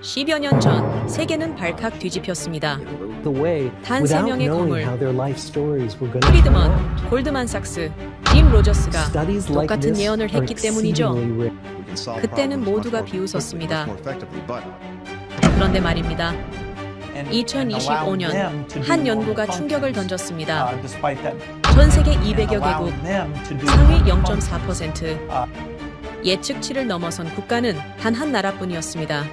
10여 년 전 세계는 발칵 뒤집혔습니다. 단 3명의 거물, 프리드먼, 골드만삭스, 짐 로저스가 똑같은 예언을 했기 때문이죠. 그때는 모두가 비웃었습니다. 그런데 말입니다. 2025년 한 연구가 충격을 던졌습니다. 전 세계 200여 개국, 상위 0.4%, 예측치를 넘어선 국가는 단 한 나라뿐이었습니다.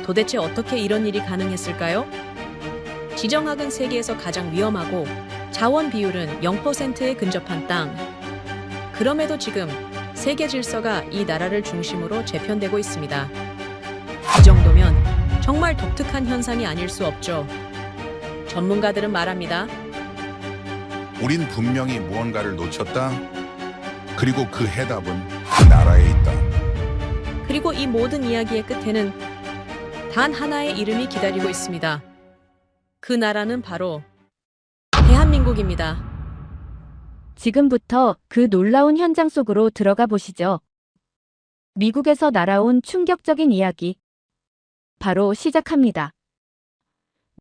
도대체 어떻게 이런 일이 가능했을까요? 지정학은 세계에서 가장 위험하고 자원 비율은 0%에 근접한 땅. 그럼에도 지금 세계 질서가 이 나라를 중심으로 재편되고 있습니다. 이 정도면 정말 독특한 현상이 아닐 수 없죠. 전문가들은 말합니다. 우린 분명히 무언가를 놓쳤다. 그리고 그 해답은 그 나라에 있다. 그리고 이 모든 이야기의 끝에는 단 하나의 이름이 기다리고 있습니다. 그 나라는 바로 대한민국입니다. 지금부터 그 놀라운 현장 속으로 들어가 보시죠. 미국에서 날아온 충격적인 이야기. 바로 시작합니다.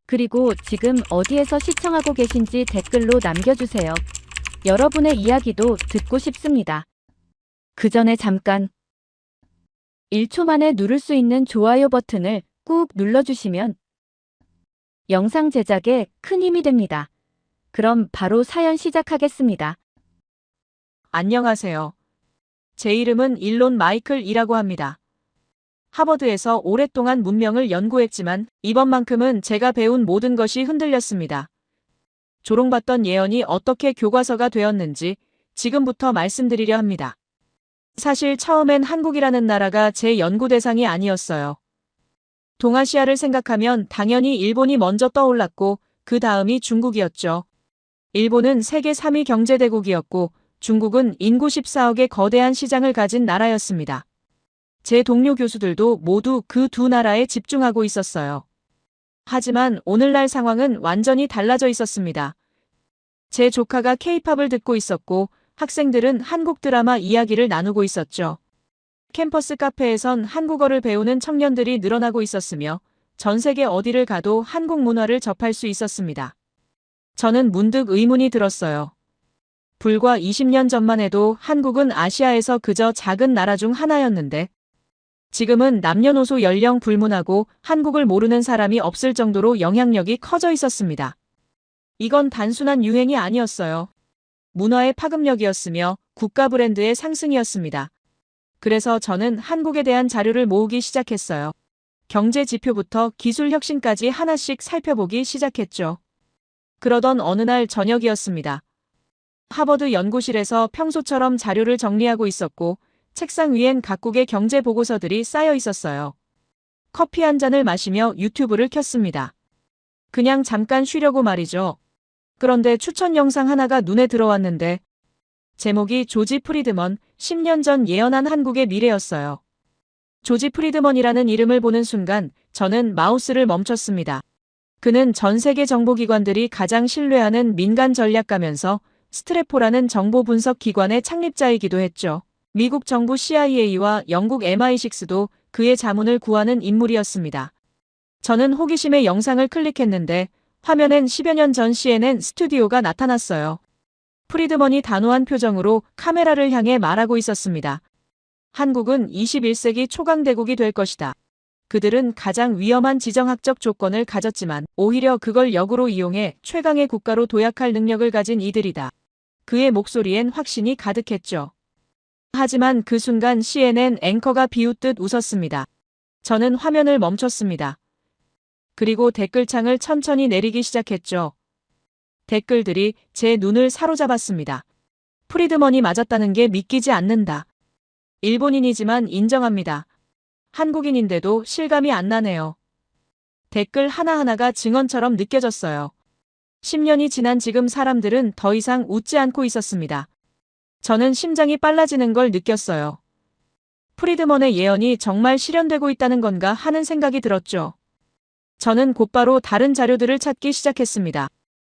그리고 지금 어디에서 시청하고 계신지 댓글로 남겨주세요. 여러분의 이야기도 듣고 싶습니다. 그 전에 잠깐 1초 만에 누를 수 있는 좋아요 버튼을 꾹 눌러주시면 영상 제작에 큰 힘이 됩니다. 그럼 바로 사연 시작하겠습니다. 안녕하세요. 제 이름은 일론 마이클이라고 합니다. 하버드에서 오랫동안 문명을 연구했지만 이번만큼은 제가 배운 모든 것이 흔들렸습니다. 조롱받던 예언이 어떻게 교과서가 되었는지 지금부터 말씀드리려 합니다. 사실 처음엔 한국이라는 나라가 제 연구 대상이 아니었어요. 동아시아를 생각하면 당연히 일본이 먼저 떠올랐고 그 다음이 중국이었죠. 일본은 세계 3위 경제대국이었고 중국은 인구 14억의 거대한 시장을 가진 나라였습니다. 제 동료 교수들도 모두 그 두 나라에 집중하고 있었어요. 하지만 오늘날 상황은 완전히 달라져 있었습니다. 제 조카가 K-팝을 듣고 있었고 학생들은 한국 드라마 이야기를 나누고 있었죠. 캠퍼스 카페에선 한국어를 배우는 청년들이 늘어나고 있었으며 전 세계 어디를 가도 한국 문화를 접할 수 있었습니다. 저는 문득 의문이 들었어요. 불과 20년 전만 해도 한국은 아시아에서 그저 작은 나라 중 하나였는데 지금은 남녀노소 연령 불문하고 한국을 모르는 사람이 없을 정도로 영향력이 커져 있었습니다. 이건 단순한 유행이 아니었어요. 문화의 파급력이었으며 국가 브랜드의 상승이었습니다. 그래서 저는 한국에 대한 자료를 모으기 시작했어요. 경제 지표부터 기술 혁신까지 하나씩 살펴보기 시작했죠. 그러던 어느 날 저녁이었습니다. 하버드 연구실에서 평소처럼 자료를 정리하고 있었고 책상 위엔 각국의 경제 보고서들이 쌓여 있었어요. 커피 한 잔을 마시며 유튜브를 켰습니다. 그냥 잠깐 쉬려고 말이죠. 그런데 추천 영상 하나가 눈에 들어왔는데 제목이 조지 프리드먼 10년 전 예언한 한국의 미래였어요. 조지 프리드먼이라는 이름을 보는 순간 저는 마우스를 멈췄습니다. 그는 전 세계 정보기관들이 가장 신뢰하는 민간 전략가면서 스트래포라는 정보 분석 기관의 창립자이기도 했죠. 미국 정부 CIA와 영국 MI6도 그의 자문을 구하는 인물이었습니다. 저는 호기심에 영상을 클릭했는데 화면엔 10여 년 전 CNN 스튜디오가 나타났어요. 프리드먼이 단호한 표정으로 카메라를 향해 말하고 있었습니다. 한국은 21세기 초강대국이 될 것이다. 그들은 가장 위험한 지정학적 조건을 가졌지만 오히려 그걸 역으로 이용해 최강의 국가로 도약할 능력을 가진 이들이다. 그의 목소리엔 확신이 가득했죠. 하지만 그 순간 CNN 앵커가 비웃듯 웃었습니다. 저는 화면을 멈췄습니다. 그리고 댓글창을 천천히 내리기 시작했죠. 댓글들이 제 눈을 사로잡았습니다. 프리드먼이 맞았다는 게 믿기지 않는다. 일본인이지만 인정합니다. 한국인인데도 실감이 안 나네요. 댓글 하나하나가 증언처럼 느껴졌어요. 10년이 지난 지금 사람들은 더 이상 웃지 않고 있었습니다. 저는 심장이 빨라지는 걸 느꼈어요. 프리드먼의 예언이 정말 실현되고 있다는 건가 하는 생각이 들었죠. 저는 곧바로 다른 자료들을 찾기 시작했습니다.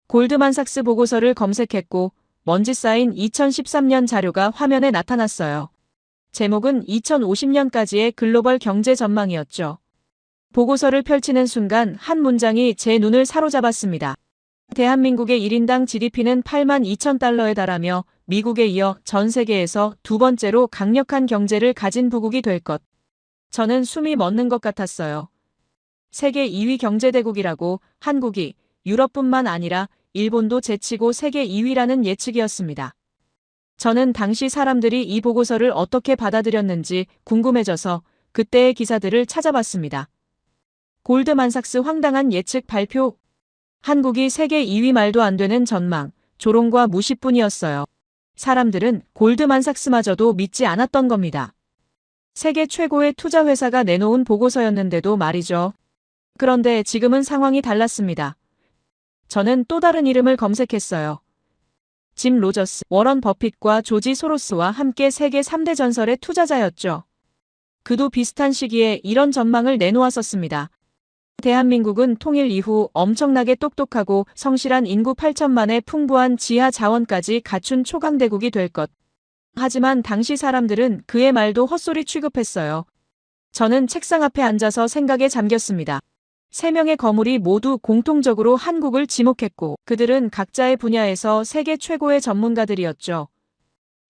골드만삭스 보고서를 검색했고 먼지 쌓인 2013년 자료가 화면에 나타났어요. 제목은 2050년까지의 글로벌 경제 전망이었죠. 보고서를 펼치는 순간 한 문장이 제 눈을 사로잡았습니다. 대한민국의 1인당 GDP는 8만 2천 달러에 달하며 미국에 이어 전 세계에서 두 번째로 강력한 경제를 가진 부국이 될 것. 저는 숨이 멎는 것 같았어요. 세계 2위 경제대국이라고 한국이 유럽뿐만 아니라 일본도 제치고 세계 2위라는 예측이었습니다. 저는 당시 사람들이 이 보고서를 어떻게 받아들였는지 궁금해져서 그때의 기사들을 찾아봤습니다. 골드만삭스 황당한 예측 발표. 한국이 세계 2위 말도 안 되는 전망, 조롱과 무시뿐이었어요. 사람들은 골드만삭스마저도 믿지 않았던 겁니다. 세계 최고의 투자 회사가 내놓은 보고서였는데도 말이죠. 그런데 지금은 상황이 달랐습니다. 저는 또 다른 이름을 검색했어요. 짐 로저스, 워런 버핏과 조지 소로스와 함께 세계 3대 전설의 투자자였죠. 그도 비슷한 시기에 이런 전망을 내놓았었습니다. 대한민국은 통일 이후 엄청나게 똑똑하고 성실한 인구 8천만의 풍부한 지하 자원까지 갖춘 초강대국이 될 것. 하지만 당시 사람들은 그의 말도 헛소리 취급했어요. 저는 책상 앞에 앉아서 생각에 잠겼습니다. 3명의 거물이 모두 공통적으로 한국을 지목했고 그들은 각자의 분야에서 세계 최고의 전문가들이었죠.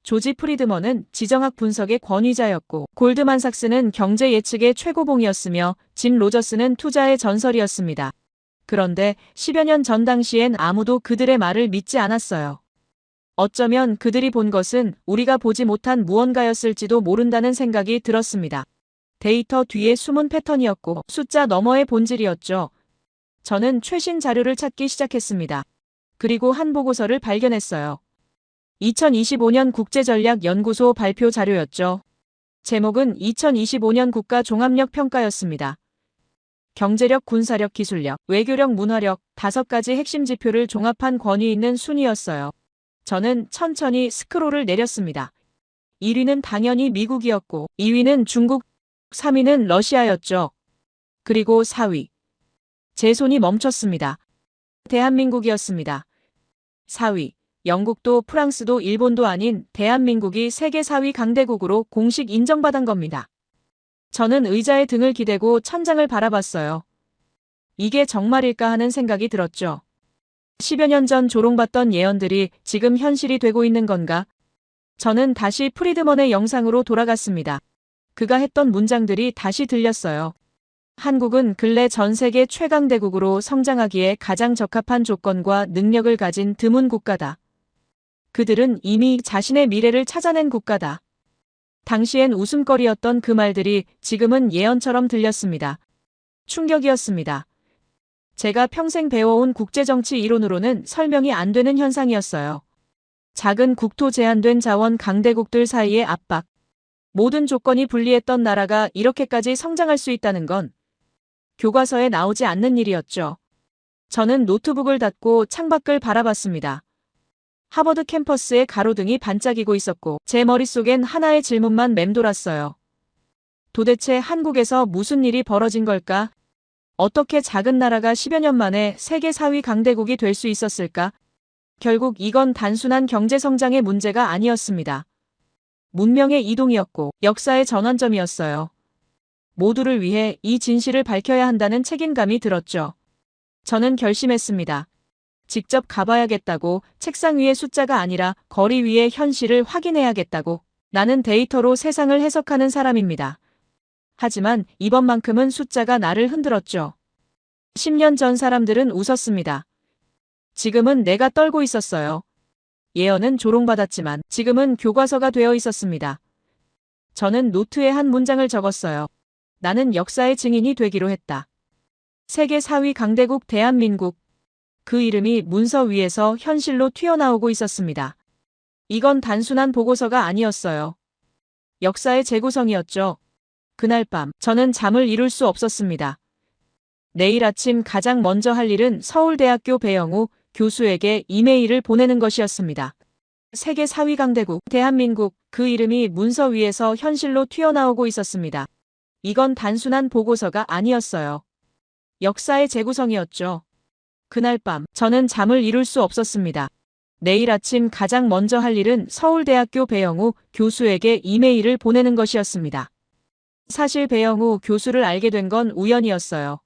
조지 프리드먼은 지정학 분석의 권위자였고 골드만삭스는 경제 예측의 최고봉이었으며 짐 로저스는 투자의 전설이었습니다. 그런데 10여 년 전 당시엔 아무도 그들의 말을 믿지 않았어요. 어쩌면 그들이 본 것은 우리가 보지 못한 무언가였을지도 모른다는 생각이 들었습니다. 데이터 뒤에 숨은 패턴이었고 숫자 너머의 본질이었죠. 저는 최신 자료를 찾기 시작했습니다. 그리고 한 보고서를 발견했어요. 2025년 국제전략연구소 발표 자료였죠. 제목은 2025년 국가종합력 평가였습니다. 경제력, 군사력, 기술력, 외교력, 문화력 5가지 핵심 지표를 종합한 권위 있는 순위였어요. 저는 천천히 스크롤을 내렸습니다. 1위는 당연히 미국이었고 2위는 중국, 3위는 러시아였죠. 그리고 4위. 제 손이 멈췄습니다. 대한민국이었습니다. 4위. 영국도 프랑스도 일본도 아닌 대한민국이 세계 4위 강대국으로 공식 인정받은 겁니다. 저는 의자에 등을 기대고 천장을 바라봤어요. 이게 정말일까 하는 생각이 들었죠. 10여 년 전 조롱받던 예언들이 지금 현실이 되고 있는 건가? 저는 다시 프리드먼의 영상으로 돌아갔습니다. 그가 했던 문장들이 다시 들렸어요. 한국은 근래 전 세계 최강대국으로 성장하기에 가장 적합한 조건과 능력을 가진 드문 국가다. 그들은 이미 자신의 미래를 찾아낸 국가다. 당시엔 웃음거리였던 그 말들이 지금은 예언처럼 들렸습니다. 충격이었습니다. 제가 평생 배워온 국제정치 이론으로는 설명이 안 되는 현상이었어요. 작은 국토 제한된 자원 강대국들 사이의 압박. 모든 조건이 불리했던 나라가 이렇게까지 성장할 수 있다는 건 교과서에 나오지 않는 일이었죠. 저는 노트북을 닫고 창밖을 바라봤습니다. 하버드 캠퍼스의 가로등이 반짝이고 있었고 제 머릿속엔 하나의 질문만 맴돌았어요. 도대체 한국에서 무슨 일이 벌어진 걸까? 어떻게 작은 나라가 10여 년 만에 세계 4위 강대국이 될 수 있었을까? 결국 이건 단순한 경제성장의 문제가 아니었습니다. 문명의 이동이었고 역사의 전환점이었어요. 모두를 위해 이 진실을 밝혀야 한다는 책임감이 들었죠. 저는 결심했습니다. 직접 가봐야겠다고, 책상 위의 숫자가 아니라 거리 위의 현실을 확인해야겠다고. 나는 데이터로 세상을 해석하는 사람입니다. 하지만 이번만큼은 숫자가 나를 흔들었죠. 10년 전 사람들은 웃었습니다. 지금은 내가 떨고 있었어요. 예언은 조롱받았지만 지금은 교과서가 되어 있었습니다. 저는 노트에 한 문장을 적었어요. 나는 역사의 증인이 되기로 했다. 세계 4위 강대국 대한민국. 그 이름이 문서 위에서 현실로 튀어나오고 있었습니다. 이건 단순한 보고서가 아니었어요. 역사의 재구성이었죠. 그날 밤 저는 잠을 이룰 수 없었습니다. 내일 아침 가장 먼저 할 일은 서울대학교 배영우 교수에게 이메일을 보내는 것이었습니다. 세계 4위 강대국 대한민국, 그 이름이 문서 위에서 현실로 튀어나오고 있었습니다. 이건 단순한 보고서가 아니었어요. 역사의 재구성이었죠. 그날 밤 저는 잠을 이룰 수 없었습니다. 내일 아침 가장 먼저 할 일은 서울대학교 배영우 교수에게 이메일을 보내는 것이었습니다. 사실 배영우 교수를 알게 된 건 우연이었어요.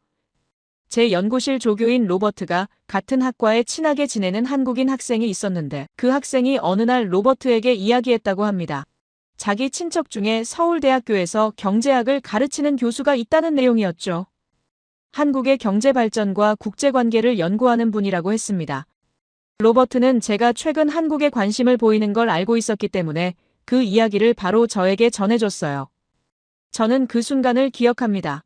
제 연구실 조교인 로버트가 같은 학과에 친하게 지내는 한국인 학생이 있었는데 그 학생이 어느 날 로버트에게 이야기했다고 합니다. 자기 친척 중에 서울대학교에서 경제학을 가르치는 교수가 있다는 내용이었죠. 한국의 경제 발전과 국제관계를 연구하는 분이라고 했습니다. 로버트는 제가 최근 한국에 관심을 보이는 걸 알고 있었기 때문에 그 이야기를 바로 저에게 전해줬어요. 저는 그 순간을 기억합니다.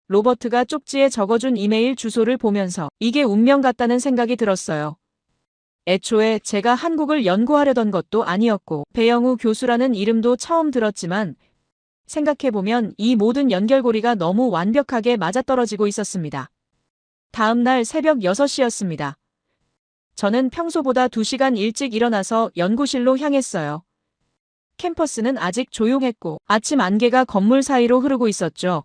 로버트가 쪽지에 적어준 이메일 주소를 보면서 이게 운명 같다는 생각이 들었어요. 애초에 제가 한국을 연구하려던 것도 아니었고 배영우 교수라는 이름도 처음 들었지만 생각해보면 이 모든 연결고리가 너무 완벽하게 맞아떨어지고 있었습니다. 다음 날 새벽 6시였습니다. 저는 평소보다 2시간 일찍 일어나서 연구실로 향했어요. 캠퍼스는 아직 조용했고 아침 안개가 건물 사이로 흐르고 있었죠.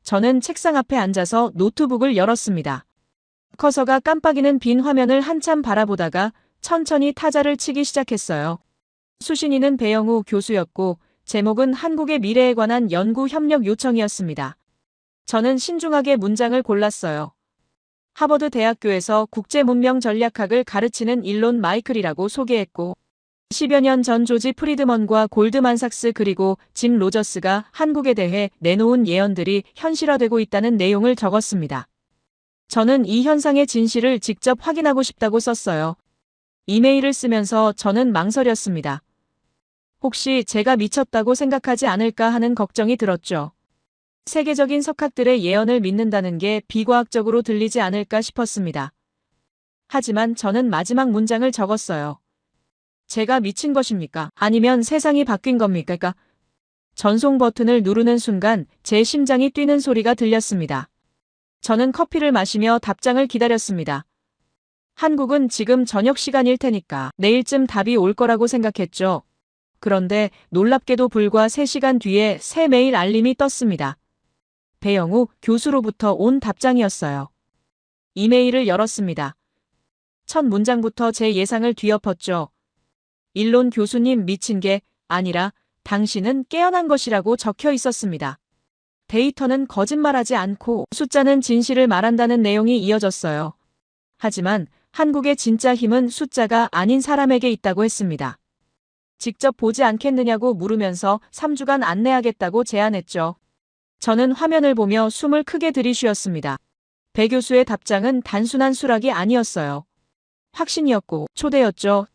저는 책상 앞에 앉아서 노트북을 열었습니다. 커서가 깜빡이는 빈 화면을 한참 바라보다가 천천히 타자를 치기 시작했어요. 수신인은 배영우 교수였고 제목은 한국의 미래에 관한 연구 협력 요청이었습니다. 저는 신중하게 문장을 골랐어요. 하버드 대학교에서 국제문명 전략학을 가르치는 일론 마이클이라고 소개했고 10여 년 전 조지 프리드먼과 골드만삭스 그리고 짐 로저스가 한국에 대해 내놓은 예언들이 현실화되고 있다는 내용을 적었습니다. 저는 이 현상의 진실을 직접 확인하고 싶다고 썼어요. 이메일을 쓰면서 저는 망설였습니다. 혹시 제가 미쳤다고 생각하지 않을까 하는 걱정이 들었죠. 세계적인 석학들의 예언을 믿는다는 게 비과학적으로 들리지 않을까 싶었습니다. 하지만 저는 마지막 문장을 적었어요. 제가 미친 것입니까? 아니면 세상이 바뀐 겁니까? 전송 버튼을 누르는 순간 제 심장이 뛰는 소리가 들렸습니다. 저는 커피를 마시며 답장을 기다렸습니다. 한국은 지금 저녁 시간일 테니까 내일쯤 답이 올 거라고 생각했죠. 그런데 놀랍게도 불과 3시간 뒤에 새 메일 알림이 떴습니다. 배영우 교수로부터 온 답장이었어요. 이메일을 열었습니다. 첫 문장부터 제 예상을 뒤엎었죠. 일론 교수님 미친 게 아니라 당신은 깨어난 것이라고 적혀 있었습니다. 데이터는 거짓말하지 않고 숫자는 진실을 말한다는 내용이 이어졌어요. 하지만 한국의 진짜 힘은 숫자가 아닌 사람에게 있다고 했습니다. 직접 보지 않겠느냐고 물으면서 3주간 안내하겠다고 제안했죠. 저는 화면을 보며 숨을 크게 들이쉬었습니다. 배 교수의 답장은 단순한 수락이 아니었어요. 확신이었고 초대였죠.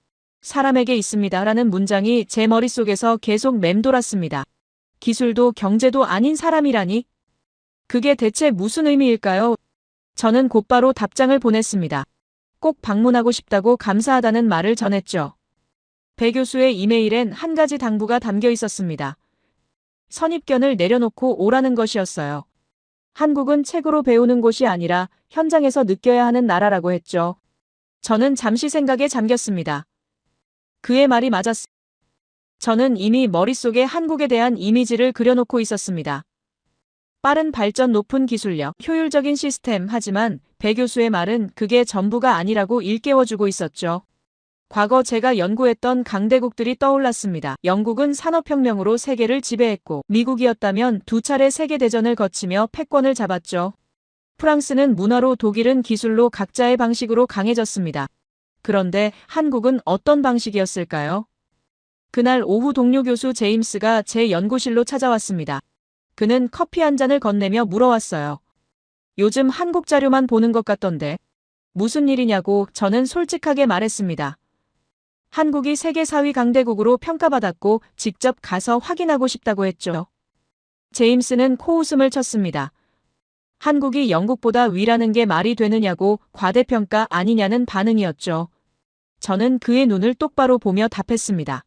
사람에게 있습니다라는 문장이 제 머릿속에서 계속 맴돌았습니다. 기술도 경제도 아닌 사람이라니? 그게 대체 무슨 의미일까요? 저는 곧바로 답장을 보냈습니다. 꼭 방문하고 싶다고 감사하다는 말을 전했죠. 배 교수의 이메일엔 한 가지 당부가 담겨 있었습니다. 선입견을 내려놓고 오라는 것이었어요. 한국은 책으로 배우는 곳이 아니라 현장에서 느껴야 하는 나라라고 했죠. 저는 잠시 생각에 잠겼습니다. 그의 말이 맞았습니다. 저는 이미 머릿속에 한국에 대한 이미지를 그려놓고 있었습니다. 빠른 발전, 높은 기술력, 효율적인 시스템. 하지만 배 교수의 말은 그게 전부가 아니라고 일깨워주고 있었죠. 과거 제가 연구했던 강대국들이 떠올랐습니다. 영국은 산업혁명으로 세계를 지배했고 미국이었다면 2차례 세계대전을 거치며 패권을 잡았죠. 프랑스는 문화로, 독일은 기술로 각자의 방식으로 강해졌습니다. 그런데 한국은 어떤 방식이었을까요? 그날 오후 동료 교수 제임스가 제 연구실로 찾아왔습니다. 그는 커피 한 잔을 건네며 물어왔어요. 요즘 한국 자료만 보는 것 같던데. 무슨 일이냐고 저는 솔직하게 말했습니다. 한국이 세계 4위 강대국으로 평가받았고 직접 가서 확인하고 싶다고 했죠. 제임스는 코웃음을 쳤습니다. 한국이 영국보다 위라는 게 말이 되느냐고, 과대평가 아니냐는 반응이었죠. 저는 그의 눈을 똑바로 보며 답했습니다.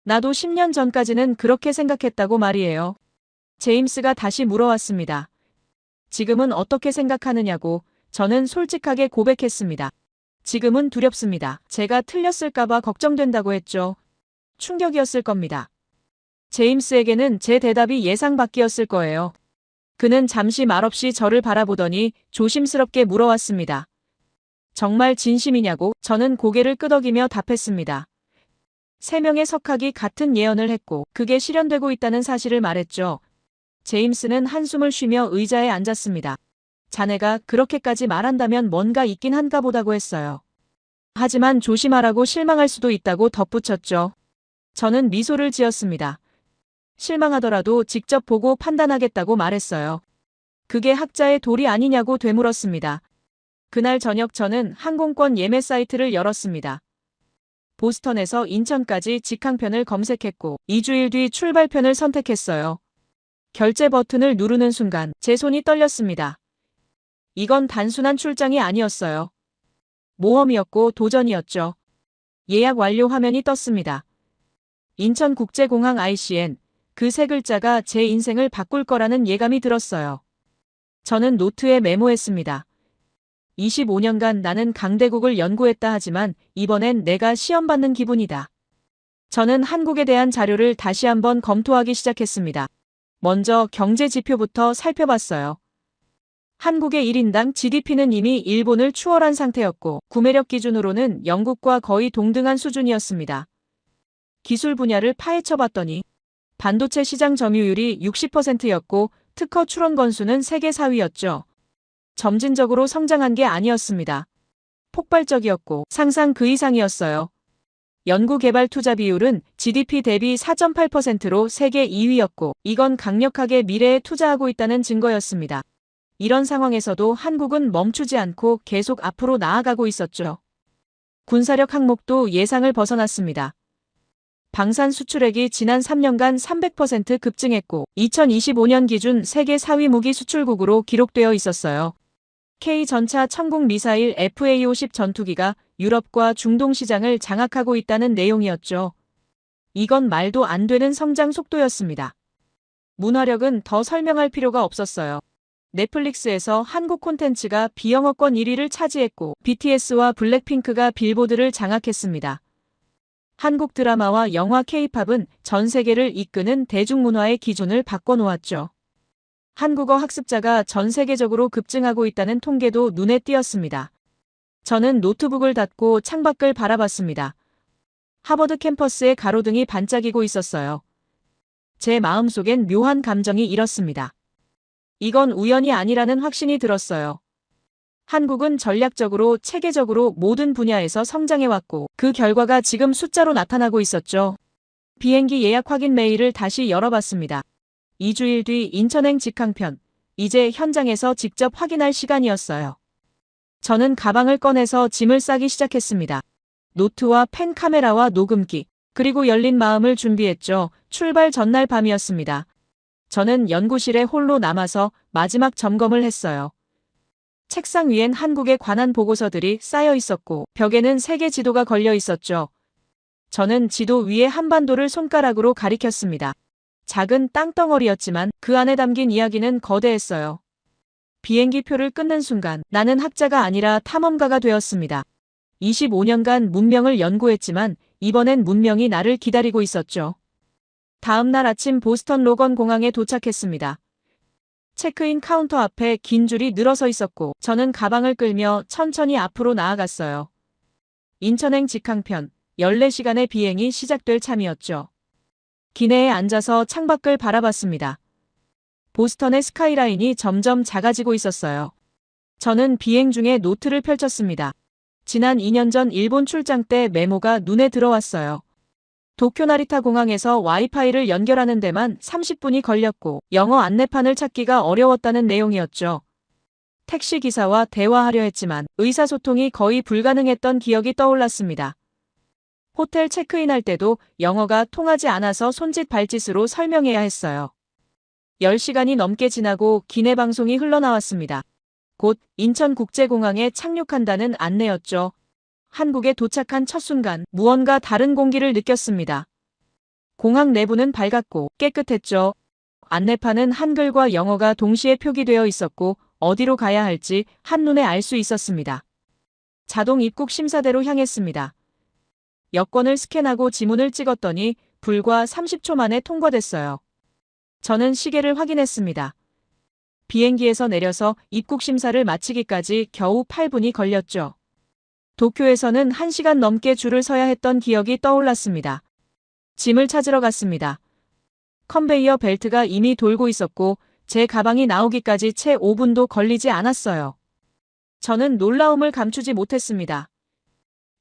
나도 10년 전까지는 그렇게 생각했다고 말이에요. 제임스가 다시 물어왔습니다. 지금은 어떻게 생각하느냐고. 저는 솔직하게 고백했습니다. 지금은 두렵습니다. 제가 틀렸을까봐 걱정된다고 했죠. 충격이었을 겁니다. 제임스에게는 제 대답이 예상 밖이었을 거예요. 그는 잠시 말없이 저를 바라보더니 조심스럽게 물어왔습니다. 정말 진심이냐고. 저는 고개를 끄덕이며 답했습니다. 3명의 석학이 같은 예언을 했고 그게 실현되고 있다는 사실을 말했죠. 제임스는 한숨을 쉬며 의자에 앉았습니다. 자네가 그렇게까지 말한다면 뭔가 있긴 한가 보다고 했어요. 하지만 조심하라고 실망할 수도 있다고 덧붙였죠. 저는 미소를 지었습니다. 실망하더라도 직접 보고 판단하겠다고 말했어요. 그게 학자의 도리 아니냐고 되물었습니다. 그날 저녁 저는 항공권 예매 사이트를 열었습니다. 보스턴에서 인천까지 직항편을 검색했고 2주일 뒤 출발편을 선택했어요. 결제 버튼을 누르는 순간 제 손이 떨렸습니다. 이건 단순한 출장이 아니었어요. 모험이었고 도전이었죠. 예약 완료 화면이 떴습니다. 인천국제공항 ICN, 그 세 글자가 제 인생을 바꿀 거라는 예감이 들었어요. 저는 노트에 메모했습니다. 25년간 나는 강대국을 연구했다 하지만 이번엔 내가 시험 받는 기분이다. 저는 한국에 대한 자료를 다시 한번 검토하기 시작했습니다. 먼저 경제 지표부터 살펴봤어요. 한국의 1인당 GDP는 이미 일본을 추월한 상태였고 구매력 기준으로는 영국과 거의 동등한 수준이었습니다. 기술 분야를 파헤쳐봤더니 반도체 시장 점유율이 60%였고 특허 출원 건수는 세계 4위였죠. 점진적으로 성장한 게 아니었습니다. 폭발적이었고 상상 그 이상이었어요. 연구개발 투자 비율은 GDP 대비 4.8%로 세계 2위였고 이건 강력하게 미래에 투자하고 있다는 증거였습니다. 이런 상황에서도 한국은 멈추지 않고 계속 앞으로 나아가고 있었죠. 군사력 항목도 예상을 벗어났습니다. 방산 수출액이 지난 3년간 300% 급증했고 2025년 기준 세계 4위 무기 수출국으로 기록되어 있었어요. K-전차 천국 미사일 FA-50 전투기가 유럽과 중동 시장을 장악하고 있다는 내용이었죠. 이건 말도 안 되는 성장 속도였습니다. 문화력은 더 설명할 필요가 없었어요. 넷플릭스에서 한국 콘텐츠가 비영어권 1위를 차지했고 BTS와 블랙핑크가 빌보드를 장악했습니다. 한국 드라마와 영화 K-팝은 전 세계를 이끄는 대중문화의 기준을 바꿔놓았죠. 한국어 학습자가 전 세계적으로 급증하고 있다는 통계도 눈에 띄었습니다. 저는 노트북을 닫고 창밖을 바라봤습니다. 하버드 캠퍼스의 가로등이 반짝이고 있었어요. 제 마음속엔 묘한 감정이 일었습니다. 이건 우연이 아니라는 확신이 들었어요. 한국은 전략적으로 체계적으로 모든 분야에서 성장해왔고 그 결과가 지금 숫자로 나타나고 있었죠. 비행기 예약 확인 메일을 다시 열어봤습니다. 2주일 뒤 인천행 직항편, 이제 현장에서 직접 확인할 시간이었어요. 저는 가방을 꺼내서 짐을 싸기 시작했습니다. 노트와 펜, 카메라와 녹음기, 그리고 열린 마음을 준비했죠. 출발 전날 밤이었습니다. 저는 연구실에 홀로 남아서 마지막 점검을 했어요. 책상 위엔 한국에 관한 보고서들이 쌓여 있었고 벽에는 세계 지도가 걸려 있었죠. 저는 지도 위에 한반도를 손가락으로 가리켰습니다. 작은 땅덩어리였지만 그 안에 담긴 이야기는 거대했어요. 비행기 표를 끊는 순간 나는 학자가 아니라 탐험가가 되었습니다. 25년간 문명을 연구했지만 이번엔 문명이 나를 기다리고 있었죠. 다음 날 아침 보스턴 로건 공항에 도착했습니다. 체크인 카운터 앞에 긴 줄이 늘어서 있었고 저는 가방을 끌며 천천히 앞으로 나아갔어요. 인천행 직항편, 14시간의 비행이 시작될 참이었죠. 기내에 앉아서 창밖을 바라봤습니다. 보스턴의 스카이라인이 점점 작아지고 있었어요. 저는 비행 중에 노트를 펼쳤습니다. 지난 2년 전 일본 출장 때 메모가 눈에 들어왔어요. 도쿄 나리타 공항에서 와이파이를 연결하는 데만 30분이 걸렸고 영어 안내판을 찾기가 어려웠다는 내용이었죠. 택시기사와 대화하려 했지만 의사소통이 거의 불가능했던 기억이 떠올랐습니다. 호텔 체크인할 때도 영어가 통하지 않아서 손짓 발짓으로 설명해야 했어요. 10시간이 넘게 지나고 기내 방송이 흘러나왔습니다. 곧 인천국제공항에 착륙한다는 안내였죠. 한국에 도착한 첫 순간 무언가 다른 공기를 느꼈습니다. 공항 내부는 밝았고 깨끗했죠. 안내판은 한글과 영어가 동시에 표기되어 있었고 어디로 가야 할지 한눈에 알 수 있었습니다. 자동 입국 심사대로 향했습니다. 여권을 스캔하고 지문을 찍었더니 불과 30초 만에 통과됐어요. 저는 시계를 확인했습니다. 비행기에서 내려서 입국 심사를 마치기까지 겨우 8분이 걸렸죠. 도쿄에서는 1시간 넘게 줄을 서야 했던 기억이 떠올랐습니다. 짐을 찾으러 갔습니다. 컨베이어 벨트가 이미 돌고 있었고 제 가방이 나오기까지 채 5분도 걸리지 않았어요. 저는 놀라움을 감추지 못했습니다.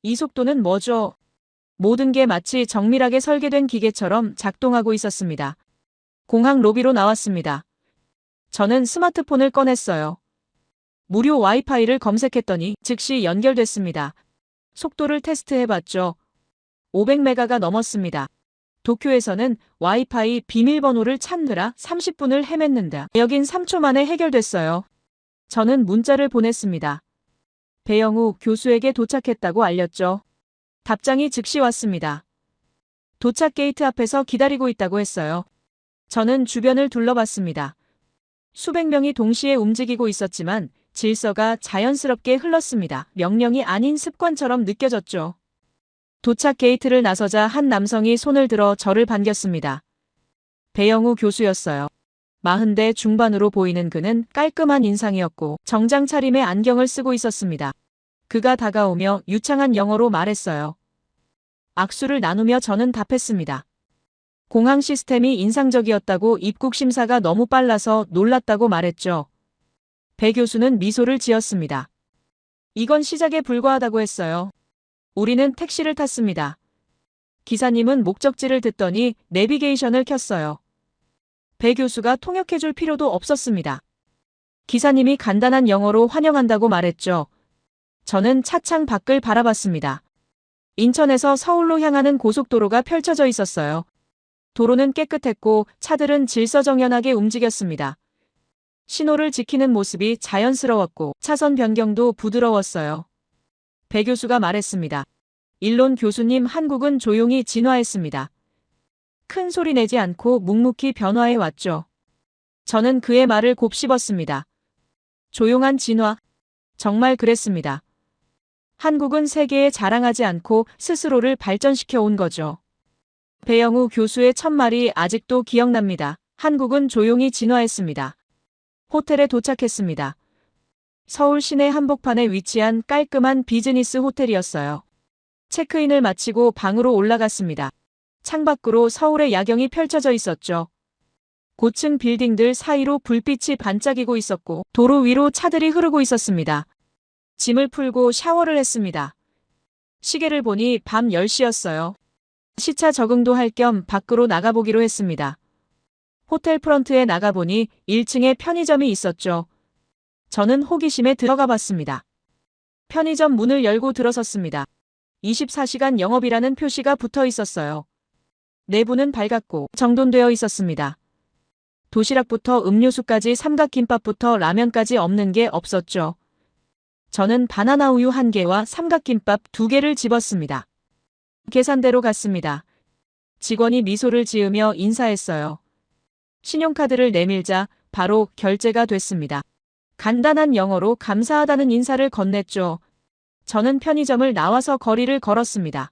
이 속도는 뭐죠? 모든 게 마치 정밀하게 설계된 기계처럼 작동하고 있었습니다. 공항 로비로 나왔습니다. 저는 스마트폰을 꺼냈어요. 무료 와이파이를 검색했더니 즉시 연결됐습니다. 속도를 테스트해봤죠. 500메가가 넘었습니다. 도쿄에서는 와이파이 비밀번호를 찾느라 30분을 헤맸는데 여긴 3초 만에 해결됐어요. 저는 문자를 보냈습니다. 배영우 교수에게 도착했다고 알렸죠. 답장이 즉시 왔습니다. 도착 게이트 앞에서 기다리고 있다고 했어요. 저는 주변을 둘러봤습니다. 수백 명이 동시에 움직이고 있었지만 질서가 자연스럽게 흘렀습니다. 명령이 아닌 습관처럼 느껴졌죠. 도착 게이트를 나서자 한 남성이 손을 들어 저를 반겼습니다. 배영우 교수였어요. 40대 중반으로 보이는 그는 깔끔한 인상이었고 정장 차림에 안경을 쓰고 있었습니다. 그가 다가오며 유창한 영어로 말했어요. 악수를 나누며 저는 답했습니다. 공항 시스템이 인상적이었다고 입국 심사가 너무 빨라서 놀랐다고 말했죠. 배 교수는 미소를 지었습니다. 이건 시작에 불과하다고 했어요. 우리는 택시를 탔습니다. 기사님은 목적지를 듣더니 내비게이션을 켰어요. 배 교수가 통역해줄 필요도 없었습니다. 기사님이 간단한 영어로 환영한다고 말했죠. 저는 차창 밖을 바라봤습니다. 인천에서 서울로 향하는 고속도로가 펼쳐져 있었어요. 도로는 깨끗했고 차들은 질서정연하게 움직였습니다. 신호를 지키는 모습이 자연스러웠고 차선 변경도 부드러웠어요. 배 교수가 말했습니다. 일론 교수님, 한국은 조용히 진화했습니다. 큰 소리 내지 않고 묵묵히 변화해 왔죠. 저는 그의 말을 곱씹었습니다. 조용한 진화. 정말 그랬습니다. 한국은 세계에 자랑하지 않고 스스로를 발전시켜 온 거죠. 배영우 교수의 첫말이 아직도 기억납니다. 한국은 조용히 진화했습니다. 호텔에 도착했습니다. 서울 시내 한복판에 위치한 깔끔한 비즈니스 호텔이었어요. 체크인을 마치고 방으로 올라갔습니다. 창밖으로 서울의 야경이 펼쳐져 있었죠. 고층 빌딩들 사이로 불빛이 반짝이고 있었고 도로 위로 차들이 흐르고 있었습니다. 짐을 풀고 샤워를 했습니다. 시계를 보니 밤 10시였어요. 시차 적응도 할 겸 밖으로 나가보기로 했습니다. 호텔 프런트에 나가보니 1층에 편의점이 있었죠. 저는 호기심에 들어가 봤습니다. 편의점 문을 열고 들어섰습니다. 24시간 영업이라는 표시가 붙어 있었어요. 내부는 밝았고 정돈되어 있었습니다. 도시락부터 음료수까지 삼각김밥부터 라면까지 없는 게 없었죠. 저는 바나나 우유 1개와 삼각김밥 2개를 집었습니다. 계산대로 갔습니다. 직원이 미소를 지으며 인사했어요. 신용카드를 내밀자 바로 결제가 됐습니다. 간단한 영어로 감사하다는 인사를 건넸죠. 저는 편의점을 나와서 거리를 걸었습니다.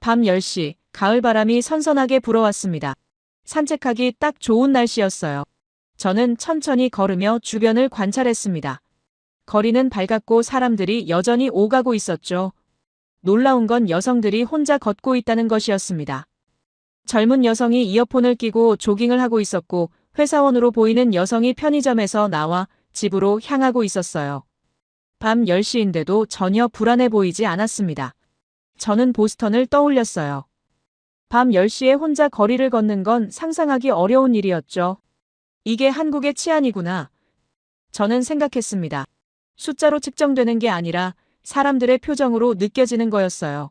밤 10시, 가을바람이 선선하게 불어왔습니다. 산책하기 딱 좋은 날씨였어요. 저는 천천히 걸으며 주변을 관찰했습니다. 거리는 밝았고 사람들이 여전히 오가고 있었죠. 놀라운 건 여성들이 혼자 걷고 있다는 것이었습니다. 젊은 여성이 이어폰을 끼고 조깅을 하고 있었고 회사원으로 보이는 여성이 편의점에서 나와 집으로 향하고 있었어요. 밤 10시인데도 전혀 불안해 보이지 않았습니다. 저는 보스턴을 떠올렸어요. 밤 10시에 혼자 거리를 걷는 건 상상하기 어려운 일이었죠. 이게 한국의 치안이구나. 저는 생각했습니다. 숫자로 측정되는 게 아니라 사람들의 표정으로 느껴지는 거였어요.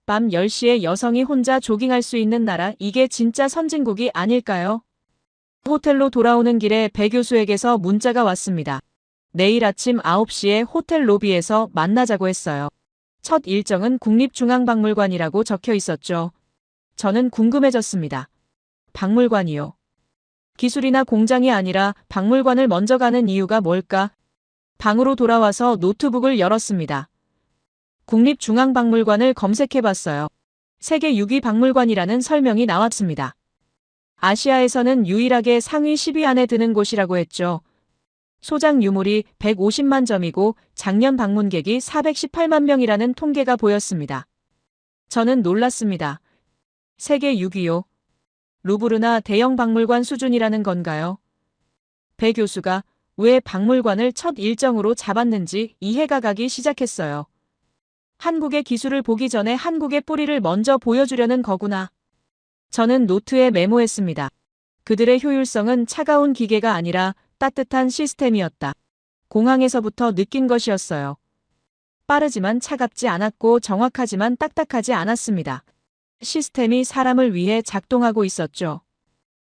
밤 10시에 여성이 혼자 조깅할 수 있는 나라, 이게 진짜 선진국이 아닐까요? 호텔로 돌아오는 길에 배 교수에게서 문자가 왔습니다. 내일 아침 9시에 호텔 로비에서 만나자고 했어요. 첫 일정은 국립중앙박물관이라고 적혀 있었죠. 저는 궁금해졌습니다. 박물관이요. 기술이나 공장이 아니라 박물관을 먼저 가는 이유가 뭘까? 방으로 돌아와서 노트북을 열었습니다. 국립중앙박물관을 검색해봤어요. 세계 6위 박물관이라는 설명이 나왔습니다. 아시아에서는 유일하게 상위 10위 안에 드는 곳이라고 했죠. 소장 유물이 150만 점이고 작년 방문객이 418만 명이라는 통계가 보였습니다. 저는 놀랐습니다. 세계 6위요. 루브르나 대형 박물관 수준이라는 건가요? 배 교수가 왜 박물관을 첫 일정으로 잡았는지 이해가 가기 시작했어요. 한국의 기술을 보기 전에 한국의 뿌리를 먼저 보여주려는 거구나. 저는 노트에 메모했습니다. 그들의 효율성은 차가운 기계가 아니라 따뜻한 시스템이었다. 공항에서부터 느낀 것이었어요. 빠르지만 차갑지 않았고 정확하지만 딱딱하지 않았습니다. 시스템이 사람을 위해 작동하고 있었죠.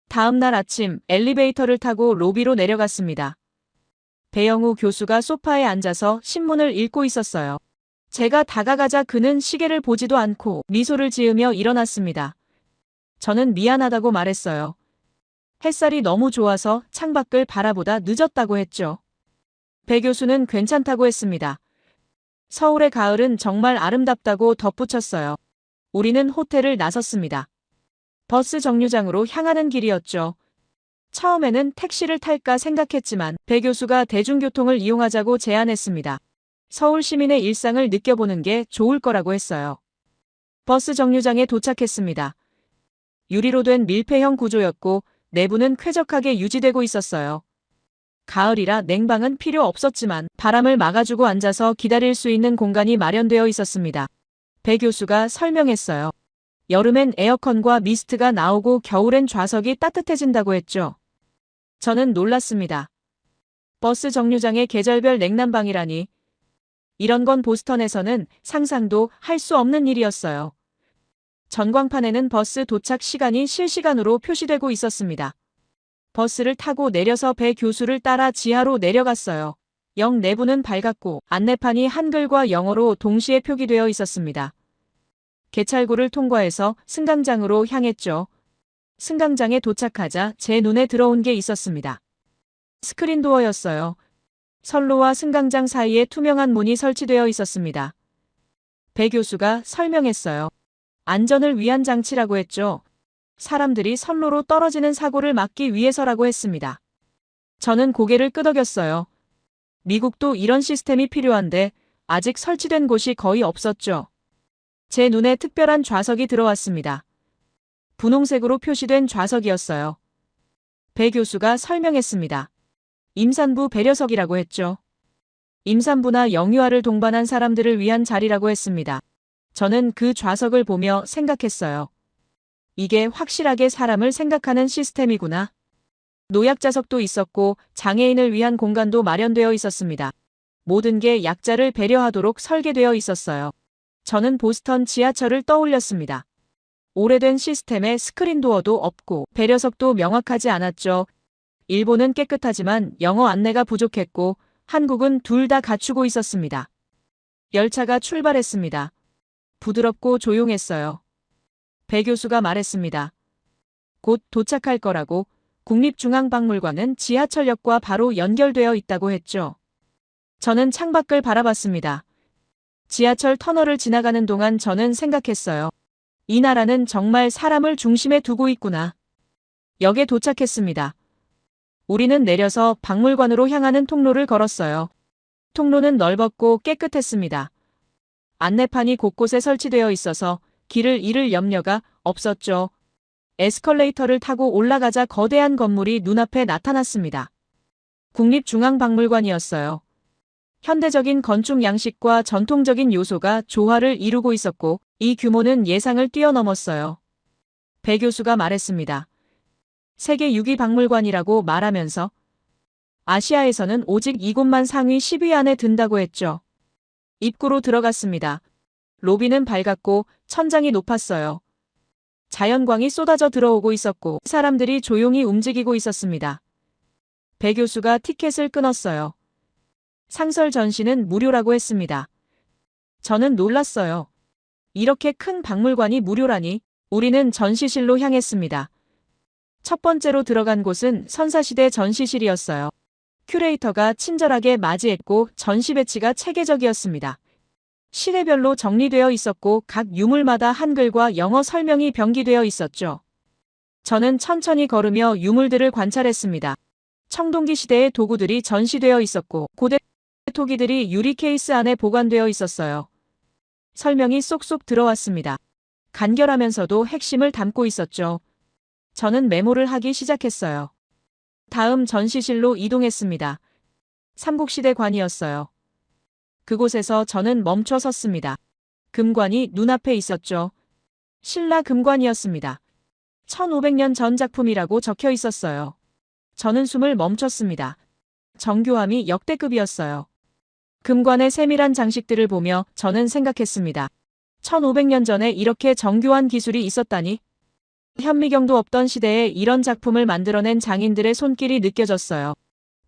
다음 날 아침 엘리베이터를 타고 로비로 내려갔습니다. 배영우 교수가 소파에 앉아서 신문을 읽고 있었어요. 제가 다가가자 그는 시계를 보지도 않고 미소를 지으며 일어났습니다. 저는 미안하다고 말했어요. 햇살이 너무 좋아서 창밖을 바라보다 늦었다고 했죠. 배 교수는 괜찮다고 했습니다. 서울의 가을은 정말 아름답다고 덧붙였어요. 우리는 호텔을 나섰습니다. 버스 정류장으로 향하는 길이었죠. 처음에는 택시를 탈까 생각했지만 배 교수가 대중교통을 이용하자고 제안했습니다. 서울 시민의 일상을 느껴보는 게 좋을 거라고 했어요. 버스 정류장에 도착했습니다. 유리로 된 밀폐형 구조였고 내부는 쾌적하게 유지되고 있었어요. 가을이라 냉방은 필요 없었지만 바람을 막아주고 앉아서 기다릴 수 있는 공간이 마련되어 있었습니다. 배 교수가 설명했어요. 여름엔 에어컨과 미스트가 나오고 겨울엔 좌석이 따뜻해진다고 했죠. 저는 놀랐습니다. 버스 정류장에 계절별 냉난방이라니. 이런 건 보스턴에서는 상상도 할 수 없는 일이었어요. 전광판에는 버스 도착 시간이 실시간으로 표시되고 있었습니다. 버스를 타고 내려서 배 교수를 따라 지하로 내려갔어요. 역 내부는 밝았고 안내판이 한글과 영어로 동시에 표기되어 있었습니다. 개찰구를 통과해서 승강장으로 향했죠. 승강장에 도착하자 제 눈에 들어온 게 있었습니다. 스크린도어였어요. 선로와 승강장 사이에 투명한 문이 설치되어 있었습니다. 배 교수가 설명했어요. 안전을 위한 장치라고 했죠. 사람들이 선로로 떨어지는 사고를 막기 위해서라고 했습니다. 저는 고개를 끄덕였어요. 미국도 이런 시스템이 필요한데 아직 설치된 곳이 거의 없었죠. 제 눈에 특별한 좌석이 들어왔습니다. 분홍색으로 표시된 좌석이었어요. 배 교수가 설명했습니다. 임산부 배려석이라고 했죠. 임산부나 영유아를 동반한 사람들을 위한 자리라고 했습니다. 저는 그 좌석을 보며 생각했어요. 이게 확실하게 사람을 생각하는 시스템이구나. 노약자석도 있었고 장애인을 위한 공간도 마련되어 있었습니다. 모든 게 약자를 배려하도록 설계되어 있었어요. 저는 보스턴 지하철을 떠올렸습니다. 오래된 시스템에 스크린도어도 없고 배려석도 명확하지 않았죠. 일본은 깨끗하지만 영어 안내가 부족했고 한국은 둘 다 갖추고 있었습니다. 열차가 출발했습니다. 부드럽고 조용했어요. 배 교수가 말했습니다. 곧 도착할 거라고. 국립중앙박물관은 지하철역과 바로 연결되어 있다고 했죠. 저는 창밖을 바라봤습니다. 지하철 터널을 지나가는 동안 저는 생각했어요. 이 나라는 정말 사람을 중심에 두고 있구나. 역에 도착했습니다. 우리는 내려서 박물관으로 향하는 통로를 걸었어요. 통로는 넓었고 깨끗했습니다. 안내판이 곳곳에 설치되어 있어서 길을 잃을 염려가 없었죠. 에스컬레이터를 타고 올라가자 거대한 건물이 눈앞에 나타났습니다. 국립중앙박물관이었어요. 현대적인 건축 양식과 전통적인 요소가 조화를 이루고 있었고 이 규모는 예상을 뛰어넘었어요. 배 교수가 말했습니다. 세계 6위 박물관이라고 말하면서 아시아에서는 오직 이곳만 상위 10위 안에 든다고 했죠. 입구로 들어갔습니다. 로비는 밝았고 천장이 높았어요. 자연광이 쏟아져 들어오고 있었고 사람들이 조용히 움직이고 있었습니다. 배 교수가 티켓을 끊었어요. 상설 전시는 무료라고 했습니다. 저는 놀랐어요. 이렇게 큰 박물관이 무료라니. 우리는 전시실로 향했습니다. 첫 번째로 들어간 곳은 선사시대 전시실이었어요. 큐레이터가 친절하게 맞이했고 전시 배치가 체계적이었습니다. 시대별로 정리되어 있었고 각 유물마다 한글과 영어 설명이 병기되어 있었죠. 저는 천천히 걸으며 유물들을 관찰했습니다. 청동기 시대의 도구들이 전시되어 있었고 고대 토기들이 유리 케이스 안에 보관되어 있었어요. 설명이 쏙쏙 들어왔습니다. 간결하면서도 핵심을 담고 있었죠. 저는 메모를 하기 시작했어요. 다음 전시실로 이동했습니다. 삼국시대관이었어요. 그곳에서 저는 멈춰 섰습니다. 금관이 눈앞에 있었죠. 신라 금관이었습니다. 1500년 전 작품이라고 적혀 있었어요. 저는 숨을 멈췄습니다. 정교함이 역대급이었어요. 금관의 세밀한 장식들을 보며 저는 생각했습니다. 1500년 전에 이렇게 정교한 기술이 있었다니. 현미경도 없던 시대에 이런 작품을 만들어낸 장인들의 손길이 느껴졌어요.